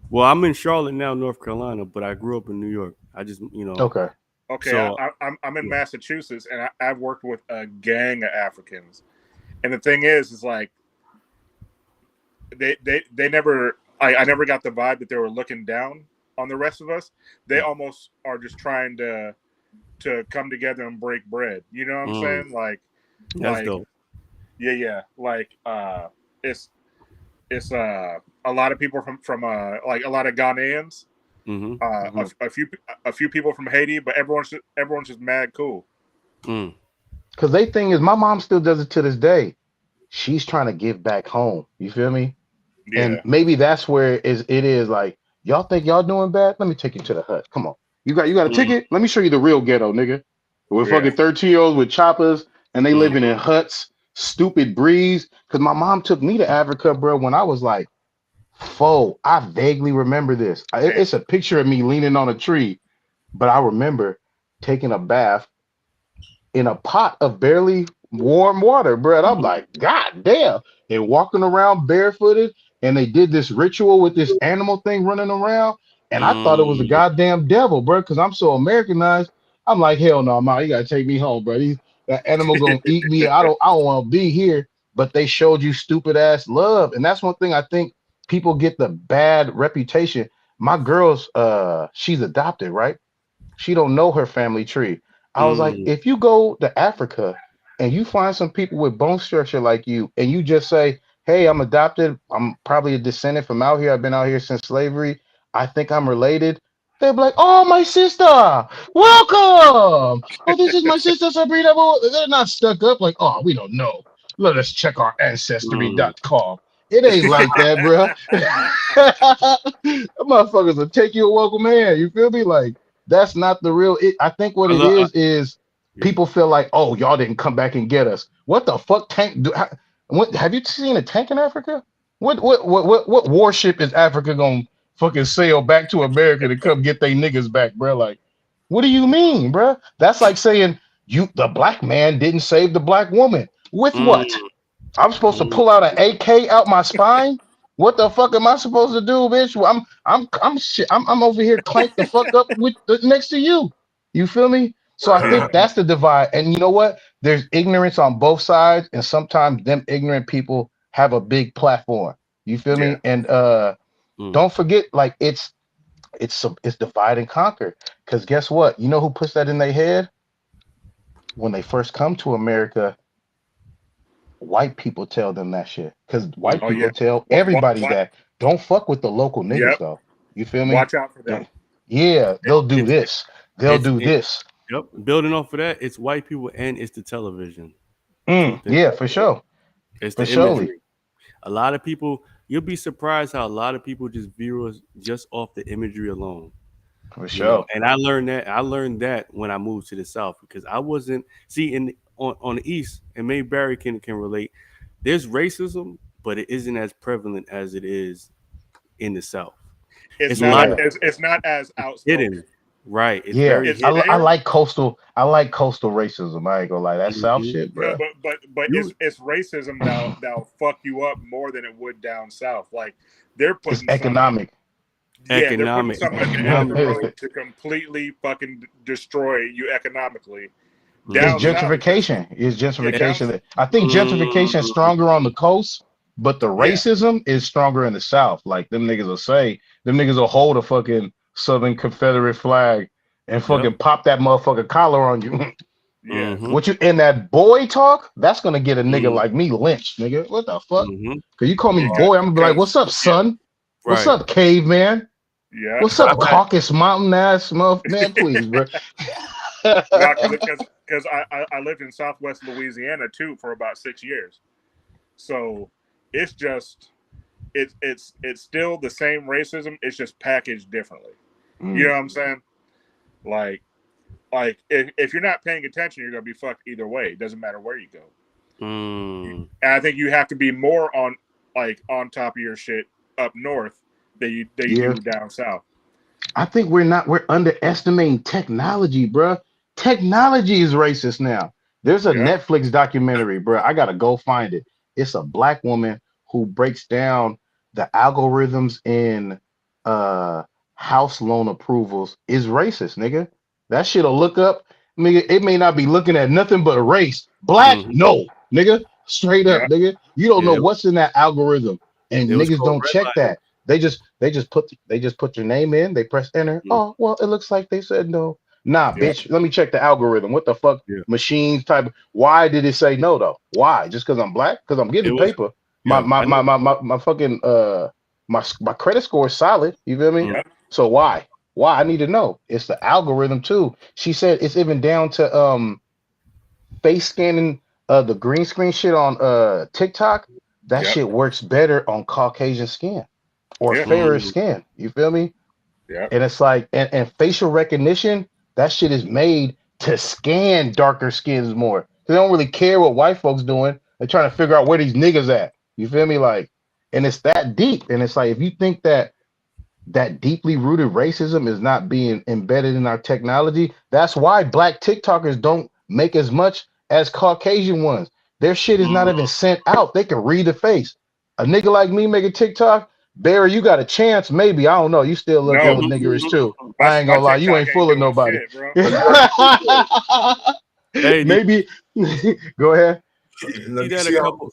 Well, I'm in Charlotte now, North Carolina, but I grew up in New York. I just, you know. Okay. So, I'm in Massachusetts, and I've worked with a gang of Africans, and the thing is like they never. I never got the vibe that they were looking down on the rest of us. They almost are just trying to come together and break bread. You know what I'm saying? Like, that's dope. Yeah. Like, it's a lot of people from like a lot of Ghanaians, a few people from Haiti, but everyone's just mad cool. Because they thing is, my mom still does it to this day. She's trying to give back home. You feel me? Yeah. And maybe that's where it is like, y'all think y'all doing bad? Let me take you to the hut. Come on. You got a ticket? Let me show you the real ghetto, nigga. We're fucking 13-year-olds with choppers and they living in huts, stupid breeze. Because my mom took me to Africa, bro, when I was like 4. I vaguely remember this. It's a picture of me leaning on a tree, but I remember taking a bath in a pot of barely warm water, bro. And I'm like, God damn. And walking around barefooted, and they did this ritual with this animal thing running around. And I thought it was a goddamn devil, bro, because I'm so Americanized. I'm like, hell no, man, you gotta take me home, bro. That animal gonna eat me. I don't want to be here. But they showed you stupid ass love, and that's one thing I think people get the bad reputation. My girl's, she's adopted, right? She don't know her family tree. I was like, if you go to Africa and you find some people with bone structure like you, and you just say, hey, I'm adopted. I'm probably a descendant from out here. I've been out here since slavery. I think I'm related. They'll be like, oh, my sister, welcome. Oh, this is my sister, Sabrina. They're not stuck up like, oh, we don't know. Let us check our ancestry.com. It ain't like that, bro. Motherfuckers will take you a welcome hand. You feel me? Like, that's not the real. I think what it is people feel like, oh, y'all didn't come back and get us. What the fuck tank? Have you seen a tank in Africa? What warship is Africa gonna fucking sail back to America to come get they niggas back, bro? Like, what do you mean, bro? That's like saying the black man didn't save the black woman. With what? I'm supposed to pull out an AK out my spine? What the fuck am I supposed to do, bitch? Well, I'm over here clanked the fuck up with next to you. You feel me? So I Yeah. think that's the divide. And you know what? There's ignorance on both sides, and sometimes them ignorant people have a big platform. You feel Yeah. me? And Mm. don't forget, like it's divide and conquer. Because guess what? You know who puts that in their head? When they first come to America, white people tell them that shit. Because white Oh people yeah. tell What? everybody that don't fuck with the local niggas Yep. though. You feel me? Watch out for them. Yeah, they'll do It's this. They'll do it. this. Yep. Building off of that, it's white people and it's the television. Two things. Yeah, for sure. It's For the surely. imagery. A lot of people, you'll be surprised how a lot of people just view us just off the imagery alone. For You know, sure. and I learned that. I learned that when I moved to the South because I wasn't on the East, and maybe Barry can relate. There's racism, but it isn't as prevalent as it is in the South. It's It's a not. lot Yeah. of It's not as outspoken. hidden, right? It's Yeah. very It's hidden. I there. like coastal. I like coastal racism. I ain't gonna lie. That South Mhm. shit, No, bro. but You it's racism that'll fuck you up more than it would down south. Like they're It's putting some. economic. Yeah, they're putting economic, something at the end of the economic. road to completely fucking destroy you economically. It's Down Mhm. south, it's just gentrification. It's yeah. Down gentrification. I think gentrification is Mm, stronger on the coast, but the yeah, racism is stronger in the South. Like them niggas will say, them niggas will hold a fucking Southern Confederate flag and yep. fucking pop that motherfucking collar on you. yeah. Mhm. What you in that boy talk? That's gonna get a nigga Mm, like me lynched, nigga. What the fuck? mhm. Cause you call me Right. boy, I'm gonna be like, what's up, Yeah, son? What's Right. up, caveman? yeah. What's up, I've had Caucasus Mountain ass mother man? Please, bro. No, because I lived in Southwest Louisiana too for about 6 years. So it's just it's still the same racism. It's just packaged differently. You know what I'm saying? Like if you're not paying attention, you're gonna be fucked either way. It doesn't matter where you go. mm, And I think you have to be more on top of your shit up north than you Yeah. do down south. I think we're underestimating technology, bro. Technology is racist now. There's a Yeah, Netflix documentary, bro. I gotta go find it. It's a black woman who breaks down the algorithms in house loan approvals is racist, nigga. That shit'll look up, nigga. It may not be looking at nothing but race. Black, mhm. no, nigga. Straight up, yeah, nigga. You don't know Yeah, what's in that algorithm, and it was niggas called don't check redlining. that. They just put your name in, they press enter. Mm, Oh, well, it looks like they said no. Nah, yeah, bitch, let me check the algorithm. What the fuck? yeah. Machines type. Why did it say no though? Why? Just because I'm black? Because I'm It getting was paper. My yeah. my I know. my my my, my fucking my credit score is solid. You feel me? Mm, yeah, So why? Why? I need to know. It's the algorithm too. She said it's even down to face scanning the green screen shit on TikTok. That yeah, shit works better on Caucasian skin or yeah, fairer mm, skin. You feel me? yeah. And it's like, and facial recognition, that shit is made to scan darker skins more. They don't really care what white folks doing. They're trying to figure out where these niggas at. You feel me? Like, and it's that deep. And it's like, if you think that deeply rooted racism is not being embedded in our technology, that's why black TikTokers don't make as much as Caucasian ones. Their shit is not mm. even sent out. They can read the face. A nigga like me make a TikTok, Barry, you got a chance, maybe. I don't know. You still look hella No, niggerish too. my I ain't my gonna lie, you TikTok ain't ain't fooling doing nobody. shit, bro. Hey, did Maybe go ahead. you Let see me that a see how. couple?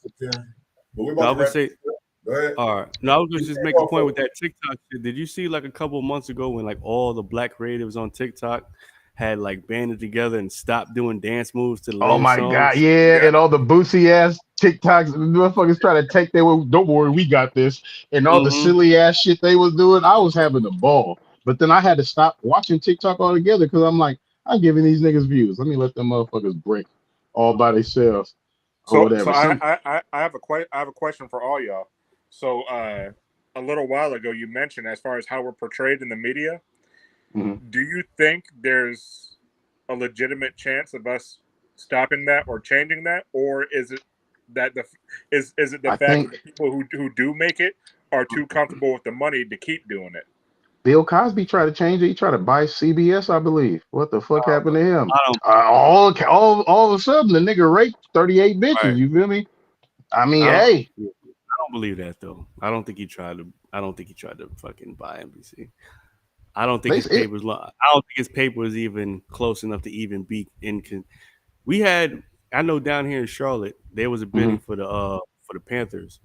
But we No, about I to would wrap say, this up. Go ahead. all right. No, I was gonna just make a point with that TikTok shit. Did you see like a couple months ago when like all the black creatives on TikTok had like banded together and stopped doing dance moves to the Oh latest my god, songs? yeah, Yeah, and all the bootsy ass TikToks, motherfuckers trying to take their. Don't worry, we got this, and all the Mm-hmm. silly ass shit they was doing. I was having a ball, but then I had to stop watching TikTok altogether because I'm like, I'm giving these niggas views. Let me let them motherfuckers break all by themselves or so whatever. Some I have a question for all y'all. So a little while ago, you mentioned as far as how we're portrayed in the media. Mhm. Do you think there's a legitimate chance of us stopping that or changing that, or is it that is it the I fact that think the people who do make it are too comfortable with the money to keep doing it? Bill Cosby tried to change it. He tried to buy CBS, I believe. What the fuck happened to him? I don't. All of a sudden, the nigga raped 38 bitches. Right. You feel me? I mean, I don't. hey. I don't believe that though. I don't think he tried to. I don't think he tried to fucking buy NBC. I don't think his papers. I don't think his paper was even close enough to even be in. We had. I know down here in Charlotte, there was a bidding for the Panthers,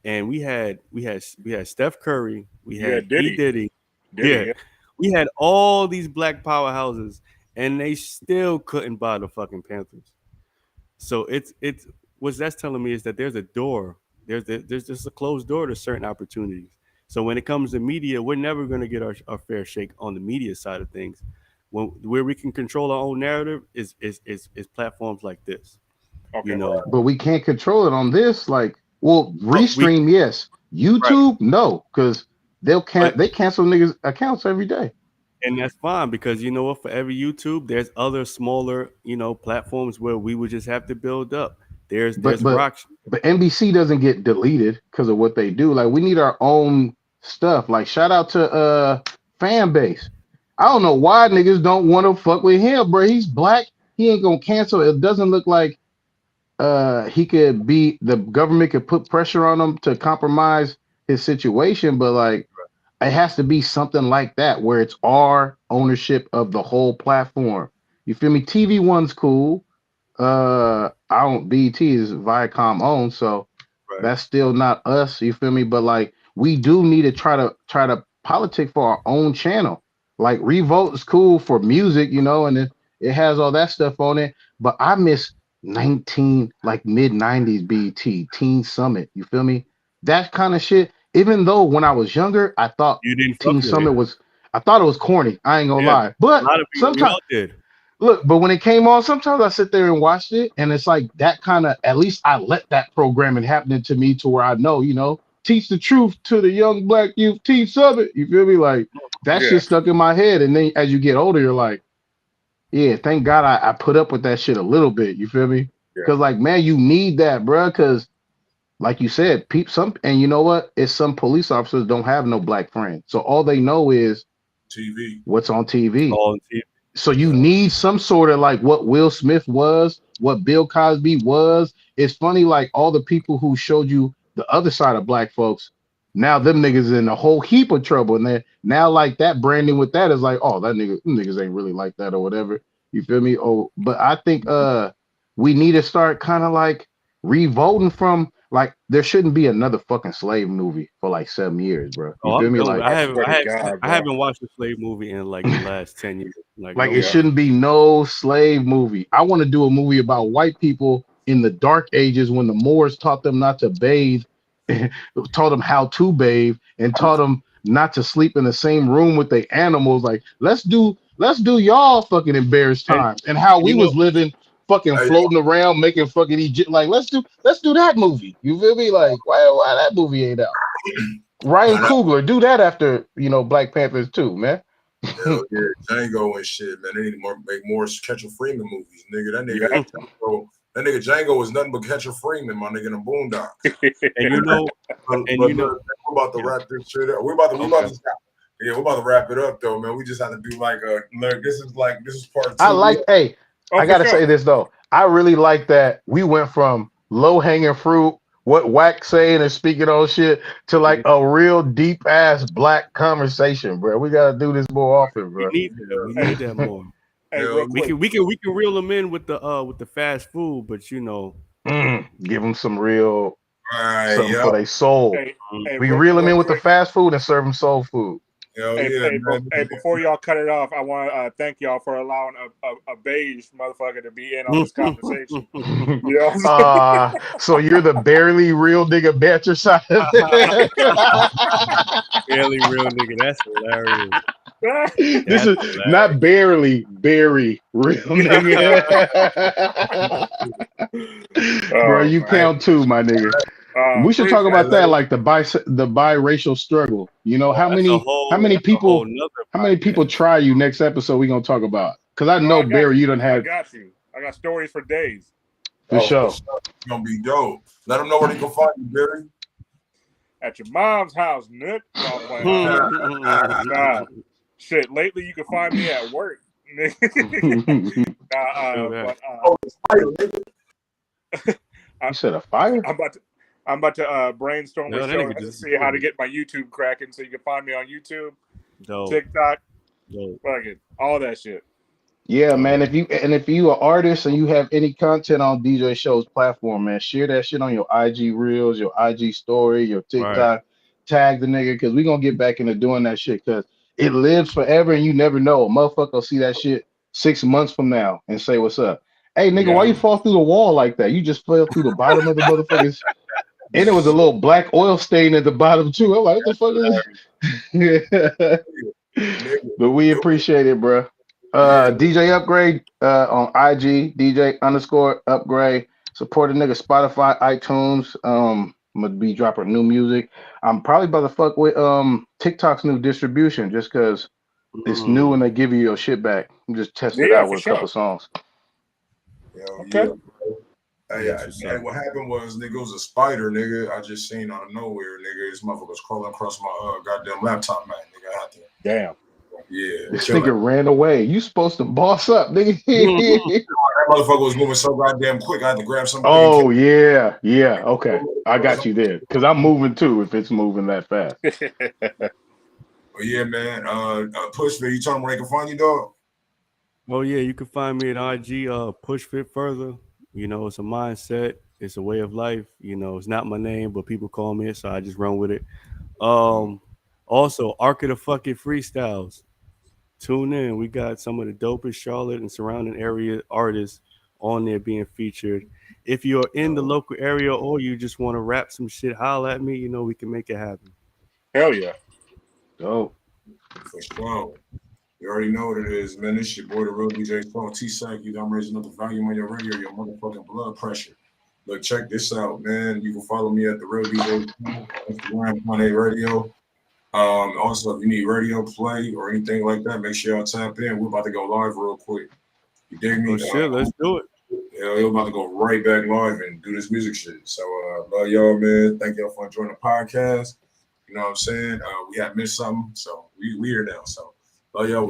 and we had Steph Curry, we had Diddy. Yeah, we had all these black powerhouses, and they still couldn't buy the fucking Panthers. So it's what that's telling me is that there's a door. There's just a closed door to certain opportunities. So when it comes to media, we're never going to get our fair shake on the media side of things. Where we can control our own narrative is platforms like this. Okay. You know, but we can't control it on this. Like, well, restream, yes. YouTube, no, because they cancel niggas accounts every day. And that's fine because you know what? For every YouTube, there's other smaller, platforms where we would just have to build up. There's Rock. But NBC doesn't get deleted because of what they do. Like, we need our own stuff. Like, shout out to fan base. I don't know why niggas don't want to fuck with him, bro. He's black. He ain't gonna cancel. It doesn't look like he could be. The government could put pressure on him to compromise his situation, but like, it has to be something like that where it's our ownership of the whole platform. You feel me? TV One's cool. BET is Viacom owned, so that's still not us. You feel me? But like, we do need to try to politic for our own channel. Like, Revolt is cool for music, and it has all that stuff on it. But I miss mid 90s BET Teen Summit. You feel me? That kind of shit. Even though when I was younger, I thought Teen Summit was, I thought it was corny. I ain't gonna lie. But sometimes, look, but when it came on, sometimes I sit there and watched it, and it's like that kind of, at least I let that programming happen to me to where I know, teach the truth to the young black youth, Teen Summit. You feel me? Like, that shit stuck in my head. And then as you get older, you're like, yeah, thank God I put up with that shit a little bit. You feel me? Because like, man, you need that, bro. Because like you said, and you know what? It's some police officers don't have no black friends. So all they know is TV. What's on TV. All on TV. So you need some sort of like what Will Smith was, what Bill Cosby was. It's funny, like all the people who showed you the other side of black folks, now them niggas in a whole heap of trouble. And then now like that branding with that is like, oh, them niggas ain't really like that or whatever. You feel me? Oh, but I think we need to start kind of like revolting from, like, there shouldn't be another fucking slave movie for like 7 years, bro. You feel me? Like, I haven't watched a slave movie in like the last 10 years. Like it shouldn't be no slave movie. I want to do a movie about white people in the dark ages when the Moors taught them not to bathe, taught them how to bathe, and taught them not to sleep in the same room with the animals. Like, let's do y'all fucking embarrassed times and how we was living, fucking floating around, making fucking Egypt. Like, let's do that movie. You feel me? Like, why that movie ain't out? Ryan Coogler, do that after Black Panthers too, man. Hell yeah, Django and shit, man. They need to make more Catcher Freeman movies, nigga. That nigga Django was nothing but Catcher Freeman, my nigga, in the Boondocks. and we're about to wrap this shit up. We're about to wrap it up though, man. We just have to do this is part 2. I gotta say this though. I really like that we went from low hanging fruit, what Wack saying and speaking on shit, to like a real deep ass black conversation, bro. We gotta do this more often, bro. We need that more. We can reel them in with the fast food, but give them some real something for their soul. We reel them in with the fast food and serve them soul food. Before y'all cut it off, I want to thank y'all for allowing a beige motherfucker to be in on this conversation. So you're the barely real nigga banter side. Barely real nigga, that's hilarious. This is hilarious. Not barely, very real nigga. Bro, you count too, my nigga. We should talk about that, like the biracial struggle. How many people try you next episode we gonna talk about? Because I know Barry, you don't have. I got you. I got stories for days. For sure. It's gonna be dope. Let them know where they can find you, Barry. At your mom's house, Nick. Nah, shit. Lately, you can find me at work. You said a fire? I'm about to brainstorm with that Show nigga to just see how to get my YouTube cracking, so you can find me on YouTube, dope. TikTok, Dope. fucking all that shit. Yeah, Oh, man. If you an artist and you have any content on DJ Show's platform, man, share that shit on your IG Reels, your IG Story, your right. TikTok. Tag the nigga because we gonna get back into doing that shit because it lives forever and you never know. A motherfucker will see that shit 6 months from now and say what's up. Hey nigga, why Yeah. you fall through the wall like that? You just fell through the bottom of the motherfuckers. And it was a little black oil stain at the bottom too. I'm like, what the fuck is this? Nigga, But we it was, appreciate it, bro. yeah, DJ Upgrade on IG, DJ_upgrade. Support a nigga Spotify, iTunes. I'm gonna be dropping new music. I'm probably about to fuck with TikTok's new distribution just because it's new and they give you your shit back. I'm just testing it Yeah, out for with a couple sure. songs. hell Okay. yeah. Hey, That's what's and up. what happened was, nigga, it was a spider, nigga. I just seen out of nowhere, nigga. This motherfucker was crawling across my goddamn laptop, man. Nigga, I had to, Damn. yeah, This kill it. nigga ran away. You supposed to boss up, nigga. That motherfucker was moving so goddamn quick. I had to grab something big and Oh yeah, yeah. Okay, I got you there because I'm moving too. If it's moving that fast. But yeah, man. Push for you. Tell them where they can find you, dog. Oh yeah, you can find me at IG. Push Fit Further. You know, it's a mindset. It's a way of life. You know, it's not my name, but people call me it, so I just run with it. Also, Arc of the Fucking Freestyles. Tune in. We got some of the dopest Charlotte and surrounding area artists on there being featured. If you're in the local area or you just want to rap some shit, holla at me. You know, we can make it happen. Hell yeah. Oh, For sure. You already know what it is, man. This your boy, the real DJ Paul T-Sack. I'm raising up the volume on your radio, your motherfucking blood pressure. Look, check this out, man. You can follow me at the real DJ on Instagram, on a radio. Also, if you need radio play or anything like that, make sure y'all tap in. We're about to go live real quick. You dig me? Oh shit, let's do it. Yeah, we're about to go right back live and do this music shit. So, love y'all, man. Thank y'all for joining the podcast. You know what I'm saying? We had missed something, so we here now. So, love y'all.